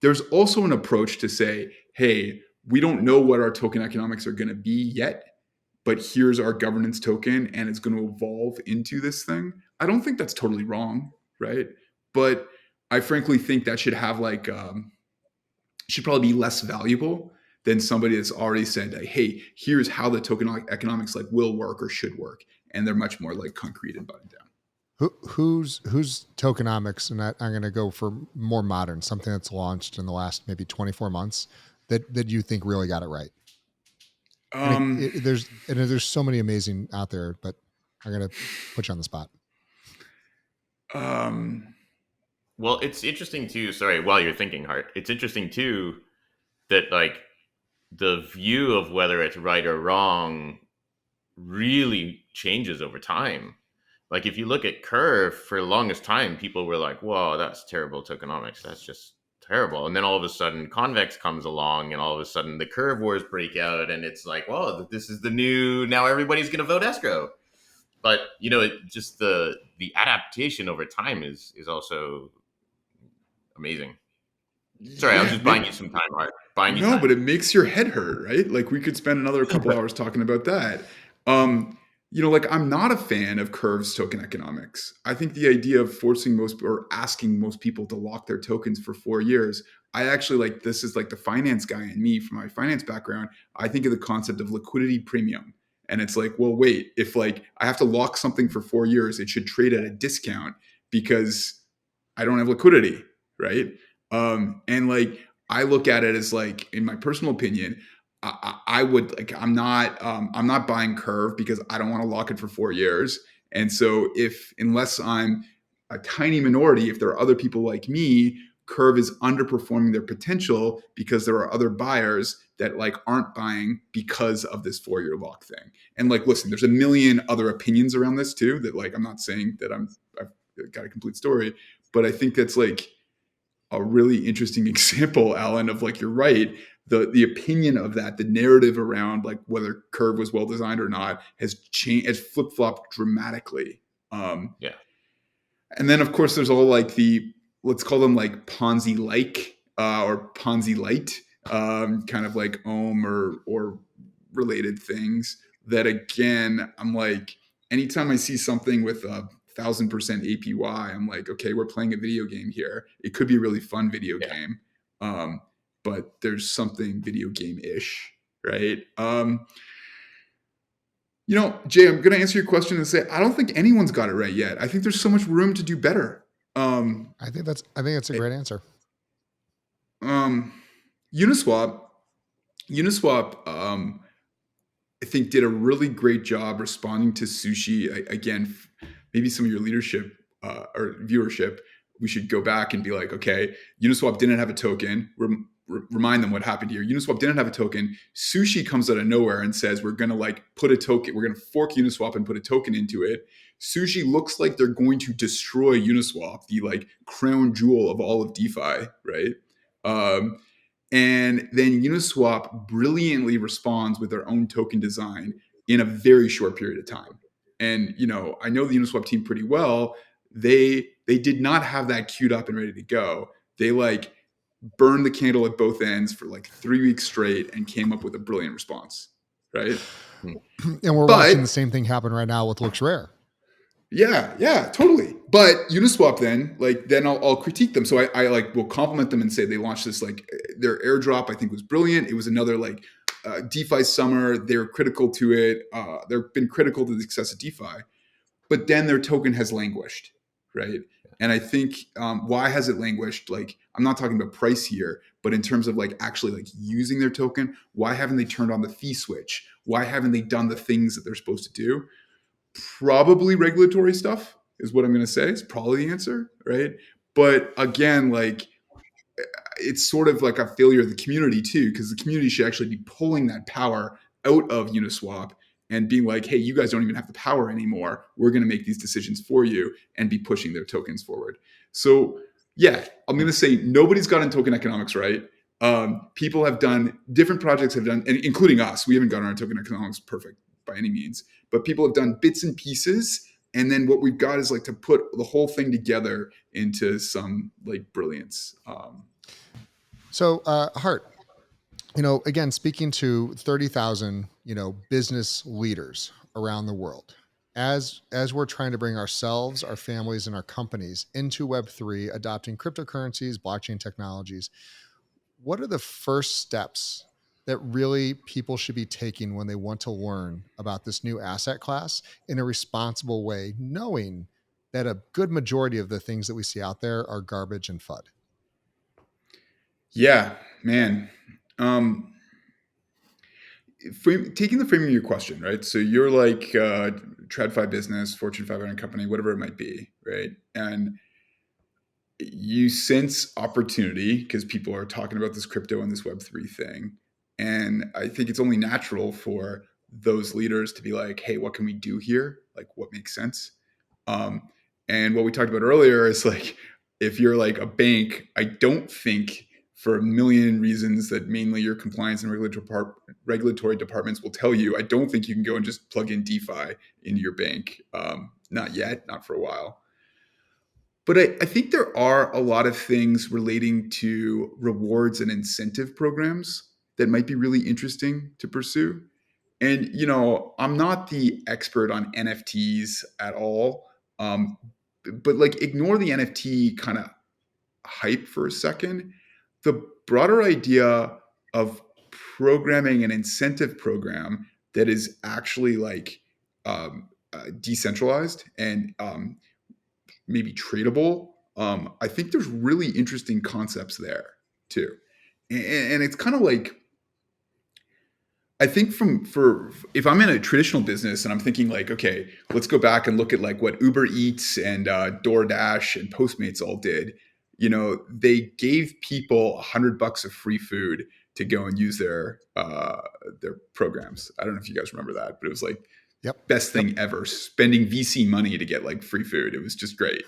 There's also an approach to say, hey, we don't know what our token economics are going to be yet, but here's our governance token and it's going to evolve into this thing. I don't think that's totally wrong, right? But I frankly think that should have like, should probably be less valuable than somebody that's already said, like, hey, here's how the token economics like will work or should work. And they're much more like concrete and buttoned down. Who's tokenomics? And I'm going to go for more modern, something that's launched in the last maybe 24 months that you think really got it right. There's so many amazing out there, but I'm going to put you on the spot. Well, it's interesting too. Sorry, while you're thinking, Hart, it's interesting too that like the view of whether it's right or wrong really changes over time. Like if you look at Curve, for the longest time, people were like, "Whoa, that's terrible tokenomics. That's just terrible." And then all of a sudden, Convex comes along, and all of a sudden, the Curve wars break out, and it's like, "Whoa, this is the new. Now everybody's going to vote escrow." But you know, it just the adaptation over time is also amazing. Sorry, I was just buying you some time, Art. Buying you time. But it makes your head hurt, right? Like we could spend another couple hours talking about that. You know, like I'm not a fan of Curve's token economics. I think the idea of forcing most or asking most people to lock their tokens for 4 years, I actually like this is like the finance guy in me from my finance background. I think of the concept of liquidity premium. And it's like, well, wait, if like I have to lock something for 4 years, it should trade at a discount because I don't have liquidity, right? And like I look at it as like, in my personal opinion, I would like I'm not buying Curve because I don't want to lock it for 4 years. And so unless I'm a tiny minority, if there are other people like me, Curve is underperforming their potential because there are other buyers that like aren't buying because of this 4-year lock thing. And like, listen, there's a million other opinions around this too, that like, I'm not saying that I've got a complete story, but I think that's like a really interesting example, Alan, of like, you're right. The opinion of that, the narrative around like whether Curve was well designed or not has changed, has flip-flopped dramatically. Yeah. And then of course there's all like let's call them like Ponzi-like or Ponzi-lite kind of like Ohm or related things that again, I'm like, anytime I see something with 1,000% APY, I'm like, okay, we're playing a video game here. It could be a really fun video game. But there's something video game-ish, right? You know, Jay, I'm going to answer your question and say, I don't think anyone's got it right yet. I think there's so much room to do better. I think that's a great answer. Uniswap, I think did a really great job responding to Sushi. Again, maybe some of your leadership or viewership, we should go back and be like, okay, Uniswap didn't have a token. Remind them what happened here. Uniswap didn't have a token. Sushi comes out of nowhere and says, we're going to like put a token, we're going to fork Uniswap and put a token into it. Sushi looks like they're going to destroy Uniswap, the like crown jewel of all of DeFi, right? And then Uniswap brilliantly responds with their own token design in a very short period of time. And, you know, I know the Uniswap team pretty well. They did not have that queued up and ready to go. They like burned the candle at both ends for like 3 weeks straight and came up with a brilliant response, right? And we're watching the same thing happen right now with Looks Rare. Yeah, totally. But Uniswap then I'll critique them. So I like will compliment them and say they launched this like their airdrop I think was brilliant. It was another like DeFi summer. They're critical to it. They've been critical to the success of DeFi, but then their token has languished, right? And I think why has it languished? Like, I'm not talking about price here, but in terms of like actually like using their token, why haven't they turned on the fee switch? Why haven't they done the things that they're supposed to do? Probably regulatory stuff is what I'm going to say. It's probably the answer, right? But again, like it's sort of like a failure of the community too, because the community should actually be pulling that power out of Uniswap and being like, hey, you guys don't even have the power anymore. We're going to make these decisions for you and be pushing their tokens forward. So yeah, I'm going to say nobody's gotten token economics right. People have done, different projects have done, including us. We haven't gotten our token economics perfect by any means, but people have done bits and pieces. And then what we've got is like to put the whole thing together into some like brilliance. So, Hart, again, speaking to 30,000, business leaders around the world, as we're trying to bring ourselves, our families, and our companies into Web3, adopting cryptocurrencies, blockchain technologies, what are the first steps that really people should be taking when they want to learn about this new asset class in a responsible way, knowing that a good majority of the things that we see out there are garbage and FUD? Yeah, man. Taking the framing of your question, right? So you're like TradFi business, Fortune 500 company, whatever it might be, right? And you sense opportunity because people are talking about this crypto and this Web3 thing. And I think it's only natural for those leaders to be like, hey, what can we do here? Like, what makes sense? Um, and what we talked about earlier is like, if you're like a bank, I don't think for a million reasons that mainly your compliance and regulatory departments will tell you, I don't think you can go and just plug in DeFi into your bank. Not yet, not for a while. But I think there are a lot of things relating to rewards and incentive programs that might be really interesting to pursue. And, I'm not the expert on NFTs at all. Um, but like ignore the NFT kind of hype for a second. The broader idea of programming an incentive program that is actually like decentralized and maybe tradable. I think there's really interesting concepts there too, and it's kind of like I think for if I'm in a traditional business and I'm thinking like, okay, let's go back and look at like what Uber Eats and DoorDash and Postmates all did. They gave people $100 of free food to go and use their programs. I don't know if you guys remember that, but it was like Yep. best Yep. thing ever. Spending VC money to get like free food. It was just great.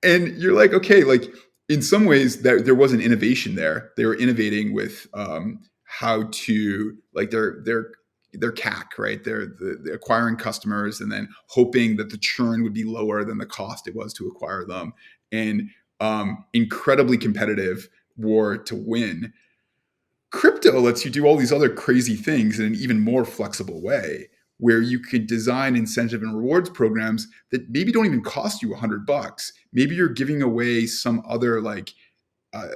And you're like, okay, like in some ways there was an innovation there. They were innovating with how to like their CAC, right? They're the acquiring customers and then hoping that the churn would be lower than the cost it was to acquire them, and incredibly competitive war to win. Crypto lets you do all these other crazy things in an even more flexible way, where you could design incentive and rewards programs that maybe don't even cost you $100. Maybe you're giving away some other like uh,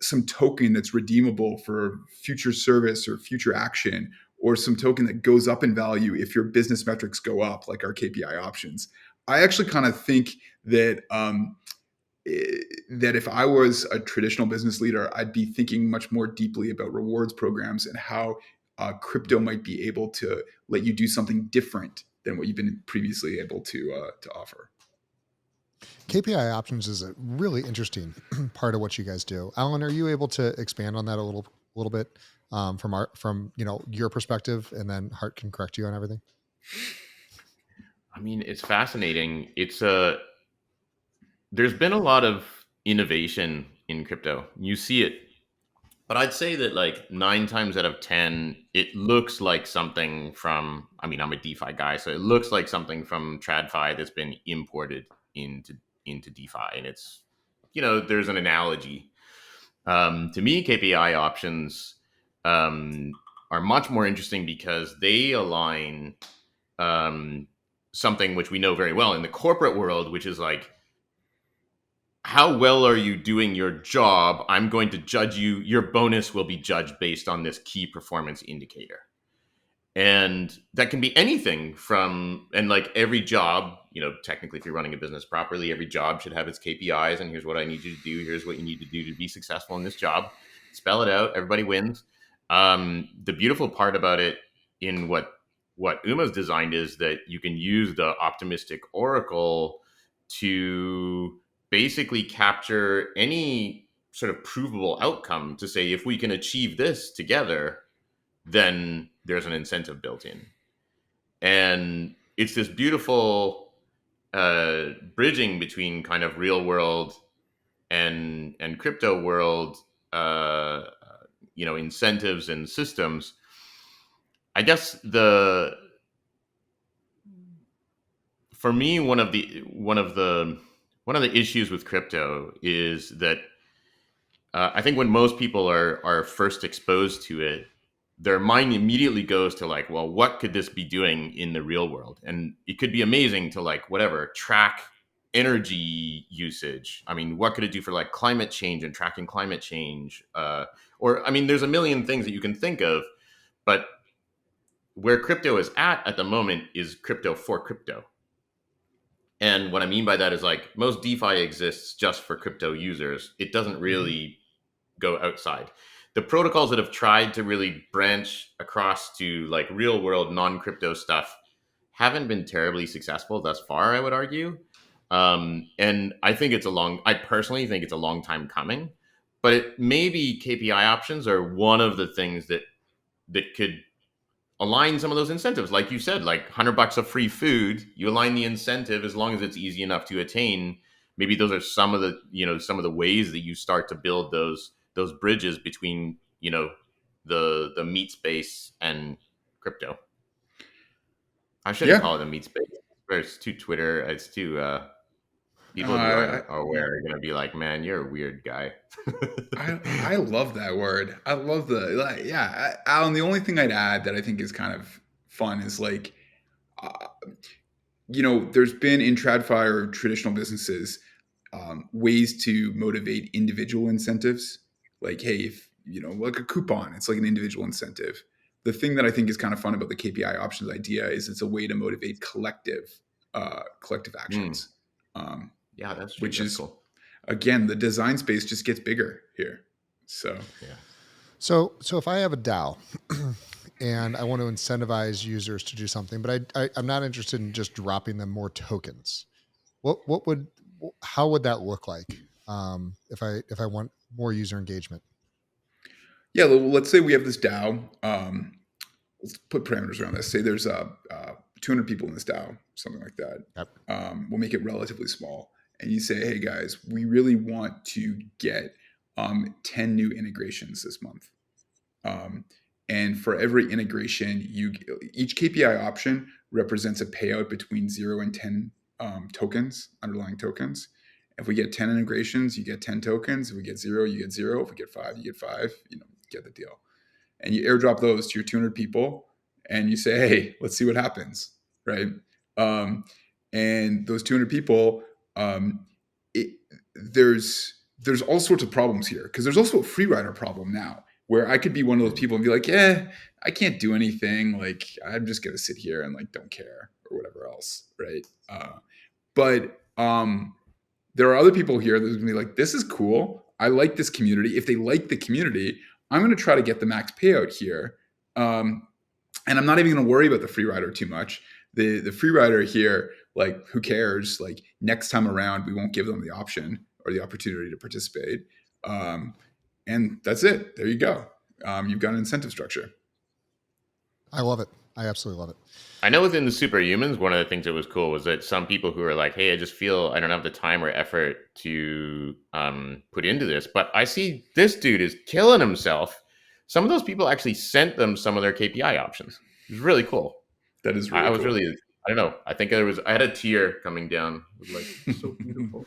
some token that's redeemable for future service or future action, or some token that goes up in value if your business metrics go up, like our KPI options. I actually kind of think that that if I was a traditional business leader, I'd be thinking much more deeply about rewards programs and how crypto might be able to let you do something different than what you've been previously able to offer. KPI options is a really interesting part of what you guys do. Alan, are you able to expand on that a little bit from your perspective, and then Hart can correct you on everything? I mean, it's fascinating. There's been a lot of innovation in crypto. You see it. But I'd say that like 9 times out of 10, it looks like something from, I mean, I'm a DeFi guy, so it looks like something from TradFi that's been imported into DeFi. And it's, there's an analogy. To me, KPI options are much more interesting because they align um, something which we know very well in the corporate world, which is like, how well are you doing your job? I'm going to judge you. Your bonus will be judged based on this key performance indicator. And that can be anything from, and like every job, technically, if you're running a business properly, every job should have its KPIs. And here's what I need you to do. Here's what you need to do to be successful in this job. Spell it out. Everybody wins. The beautiful part about it in what Uma's designed is that you can use the optimistic oracle to basically capture any sort of provable outcome to say, if we can achieve this together, then there's an incentive built in. And it's this beautiful bridging between kind of real world and crypto world, incentives and systems. I guess for me, one of the issues with crypto is that I think when most people are first exposed to it, their mind immediately goes to like, well, what could this be doing in the real world? And it could be amazing to like, whatever, track energy usage. I mean, what could it do for like climate change and tracking climate change? Or, I mean, there's a million things that you can think of, but where crypto is at the moment is crypto for crypto. And what I mean by that is like most DeFi exists just for crypto users. It doesn't really go outside. The protocols that have tried to really branch across to like real world non-crypto stuff haven't been terribly successful thus far, I would argue. And I personally think it's a long time coming, but maybe KPI options are one of the things that could align some of those incentives. Like you said, like $100 of free food, you align the incentive as long as it's easy enough to attain. Maybe those are some of the ways that you start to build those bridges between, the meat space and crypto. I shouldn't call it a meat space. It's too Twitter. It's too people who are aware are going to be like, man, you're a weird guy. I love that word. I love Alan, the only thing I'd add that I think is kind of fun is like, there's been in TradFi or traditional businesses, ways to motivate individual incentives. Like, hey, if, like a coupon, it's like an individual incentive. The thing that I think is kind of fun about the KPI options idea is it's a way to motivate collective actions. Yeah, that's true. Which that's is cool. Again, the design space just gets bigger here. So yeah. So if I have a DAO and I want to incentivize users to do something, but I'm not interested in just dropping them more tokens, how would that look like if I want more user engagement? Yeah, let's say we have this DAO. Let's put parameters around this. Say there's 200 people in this DAO, something like that. Yep. We'll make it relatively small. And you say, hey guys, we really want to get 10 new integrations this month. And for every integration, each KPI option represents a payout between 0 and 10 tokens, underlying tokens. If we get 10 integrations, you get 10 tokens. If we get 0, you get 0. If we get 5, you get 5. Get the deal. And you airdrop those to your 200 people and you say, hey, let's see what happens, right? And those 200 people, there's all sorts of problems here, because there's also a free rider problem now, where I could be one of those people and be like, yeah, I can't do anything. Like, I'm just going to sit here and like, don't care or whatever else, right? But there are other people here that are going to be like, this is cool. I like this community. If they like the community, I'm going to try to get the max payout here. And I'm not even going to worry about the free rider too much. The free rider here, like, who cares? Like, next time around, we won't give them the option or the opportunity to participate. And that's it. There you go. You've got an incentive structure. I love it. I absolutely love it. I know within the superhumans, one of the things that was cool was that some people who are like, hey, I just feel I don't have the time or effort to put into this, but I see this dude is killing himself. Some of those people actually sent them some of their KPI options. It was really cool. That is really I was cool. really, I don't know. I think I had a tear coming down. It was like, so beautiful.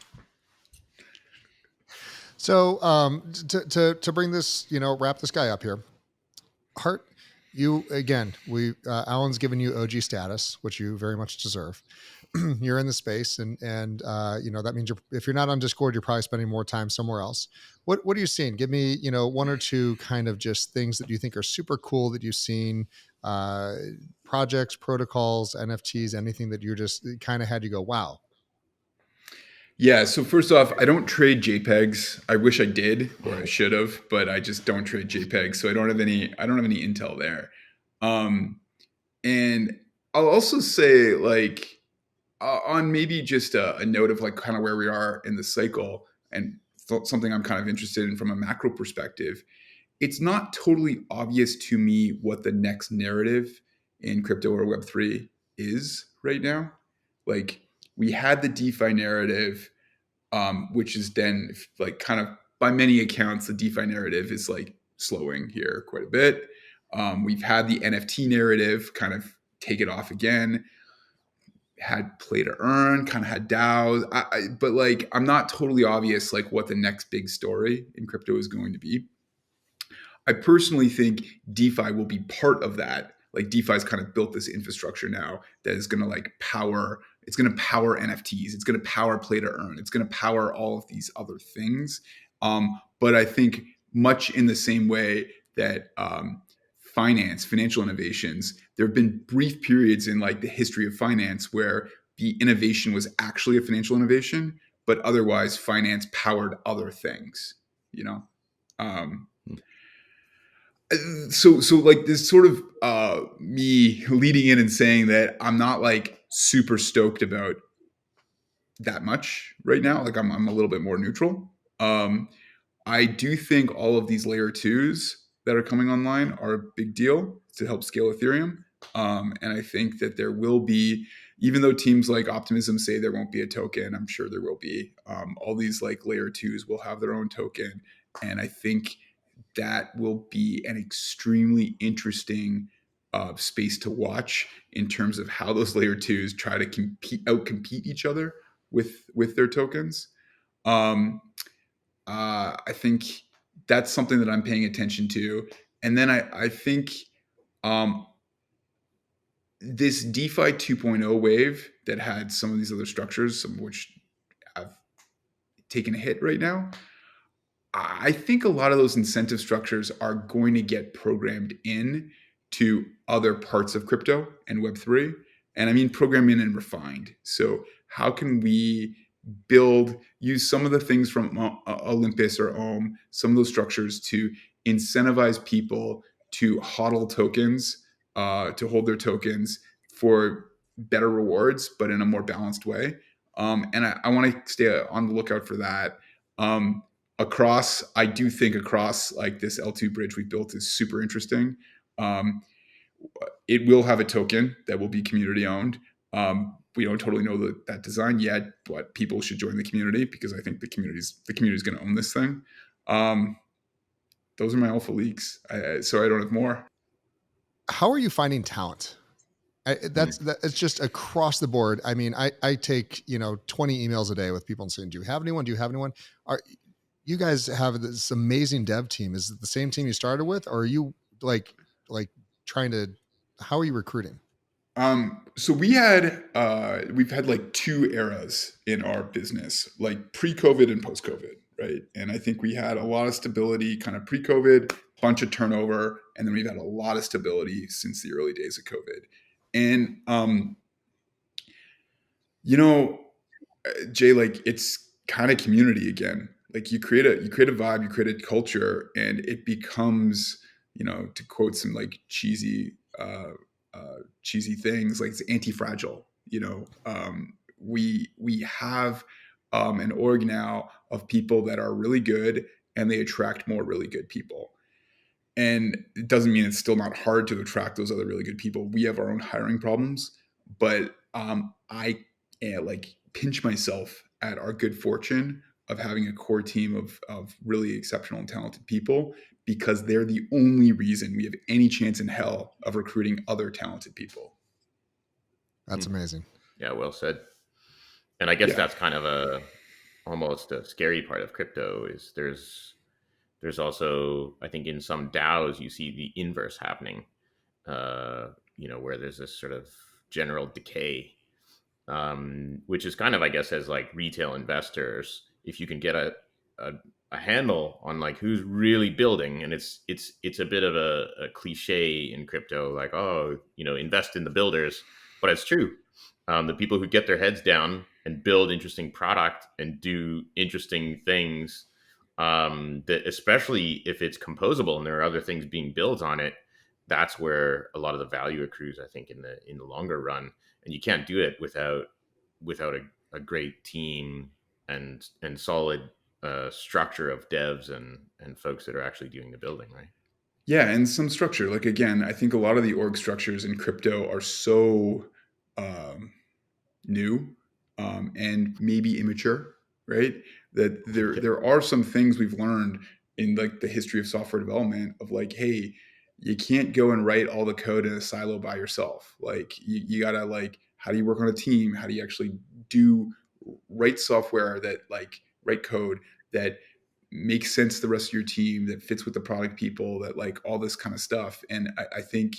So to bring this, wrap this guy up here, Hart, Alan's given you OG status, which you very much deserve. You're in the space, and that means if you're not on Discord, you're probably spending more time somewhere else. What are you seeing? Give me, one or two kind of just things that you think are super cool that you've seen uh, projects, protocols, NFTs, anything that you're just kind of had to go, wow. Yeah. So first off, I don't trade JPEGs. I wish I did, or I should have, but I just don't trade JPEGs. So I don't have any. I don't have any intel there. Um, and I'll also say, like, on maybe just a note of like kind of where we are in the cycle, and something I'm kind of interested in from a macro perspective. It's not totally obvious to me what the next narrative in crypto or Web3 is right now. Like, we had the DeFi narrative, which is then like kind of by many accounts, the DeFi narrative is like slowing here quite a bit. We've had the NFT narrative kind of take it off again, had play to earn, kind of had DAOs, but like I'm not totally obvious like what the next big story in crypto is going to be. I personally think DeFi will be part of that. Like DeFi's kind of built this infrastructure now that is going to like power. It's going to power NFTs. It's going to power play to earn. It's going to power all of these other things. But I think much in the same way that financial innovations, there have been brief periods in like the history of finance where the innovation was actually a financial innovation, but otherwise finance powered other things. You know. Um, so like this sort of me leading in and saying that I'm not like super stoked about that much right now. Like I'm a little bit more neutral. um I do think all of these layer twos that are coming online are a big deal to help scale Ethereum. And I think that there will be, even though teams like Optimism say there won't be a token, I'm sure there will be. All these like layer twos will have their own token. And I think that will be an extremely interesting space to watch in terms of how those layer twos try to outcompete each other with their tokens. Um, I think that's something that I'm paying attention to. And then I think um, this DeFi 2.0 wave that had some of these other structures, some of which have taken a hit right now, I think a lot of those incentive structures are going to get programmed in to other parts of crypto and Web3. And I mean, programmed in and refined. So, how can we use some of the things from Olympus or Ohm, some of those structures to incentivize people to hodl tokens, to hold their tokens for better rewards, but in a more balanced way? And I want to stay on the lookout for that. I do think across like this L2 bridge we built is super interesting. Um, it will have a token that will be community owned. We don't totally know that design yet, but people should join the community because I think the community's going to own this thing. Those are my alpha leaks. So I don't have more. How are you finding talent? It's just across the board. I mean, I take 20 emails a day with people saying, "Do you have anyone? Do you have anyone?" Are you guys have this amazing dev team? Is it the same team you started with, or are you like trying to? How are you recruiting? So we've had like two eras in our business, like pre-COVID and post-COVID, right? And I think we had a lot of stability kind of pre-COVID, bunch of turnover, and then we've had a lot of stability since the early days of COVID. And you know, Jay, like it's kind of community again. Like you create a vibe, you create a culture, and it becomes, to quote some like cheesy things, like it's anti-fragile. We have an org now of people that are really good, and they attract more really good people. And it doesn't mean it's still not hard to attract those other really good people. We have our own hiring problems, but I like pinch myself at our good fortune of having a core team of really exceptional and talented people, because they're the only reason we have any chance in hell of recruiting other talented people. That's amazing. Yeah, well said. And I guess Yeah. that's kind of almost a scary part of crypto is there's also, I think, in some DAOs you see the inverse happening, where there's this sort of general decay, which is kind of, I guess, as like retail investors, if you can get a handle on like who's really building. And it's a bit of a cliche in crypto, like, oh, invest in the builders, but it's true. The people who get their heads down and build interesting product and do interesting things, that especially if it's composable and there are other things being built on it, that's where a lot of the value accrues, I think, in the longer run. And you can't do it without a great team and solid structure of devs and folks that are actually doing the building, right? Yeah, and some structure. Like again, I think a lot of the org structures in crypto are so new and maybe immature, right? That there are some things we've learned in like the history of software development of like, hey, you can't go and write all the code in a silo by yourself. Like you gotta like, how do you work on a team? How do you actually write software that like write code that makes sense to the rest of your team, that fits with the product people, that like all this kind of stuff. And I think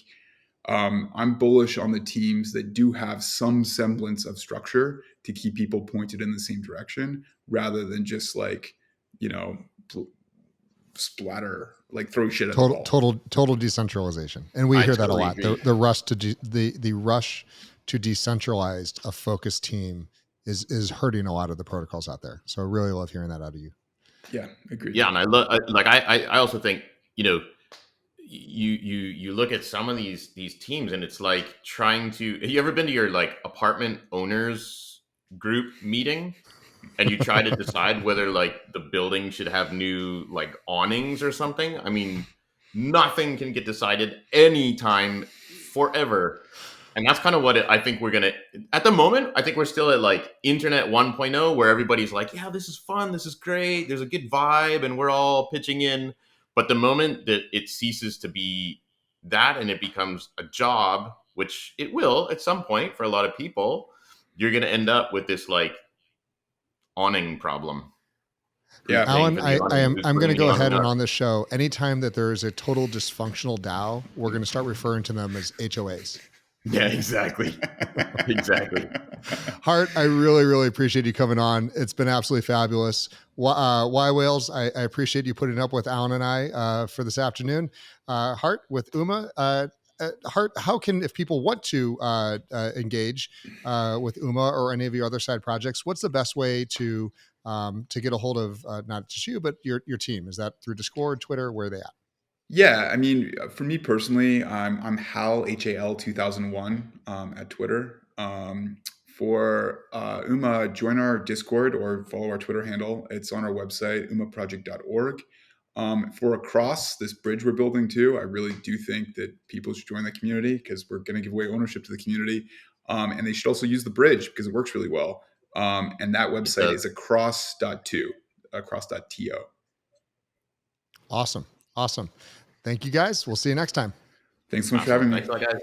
I'm bullish on the teams that do have some semblance of structure to keep people pointed in the same direction, rather than just like, splatter, like throw shit at the wall. Total decentralization, and we hear that a lot. The rush to the rush to decentralize a focused team is hurting a lot of the protocols out there. So I really love hearing that out of you. Yeah, agreed. Yeah, and I also think you look at some of these teams, and it's like trying to. Have you ever been to your like apartment owners group meeting, and you try to decide whether like the building should have new like awnings or something? I mean, nothing can get decided anytime forever. And that's kind of what I think we're going to, at the moment, I think we're still at like internet 1.0, where everybody's like, yeah, this is fun. This is great. There's a good vibe and we're all pitching in. But the moment that it ceases to be that and it becomes a job, which it will at some point for a lot of people, you're going to end up with this like awning problem. Yeah, Alan, I'm going to go ahead and on this show, anytime that there is a total dysfunctional DAO, we're going to start referring to them as HOAs. Yeah, exactly. Exactly. Hart, I really, really appreciate you coming on. It's been absolutely fabulous. yWhales, I appreciate you putting up with Alan and I for this afternoon. Hart, with Uma. Hart, how can, if people want to engage with Uma or any of your other side projects, what's the best way to get a hold of not just you, but your team? Is that through Discord, Twitter? Where are they at? Yeah, I mean, for me personally, I'm Hal HAL 2001 at Twitter. For Uma, join our Discord or follow our Twitter handle. It's on our website, umaproject.org. For Across, this bridge we're building too, I really do think that people should join the community, because we're going to give away ownership to the community. And they should also use the bridge because it works really well. And that website is across.to. Awesome. Thank you, guys. We'll see you next time. Thanks so much for having me. Thanks a lot, guys.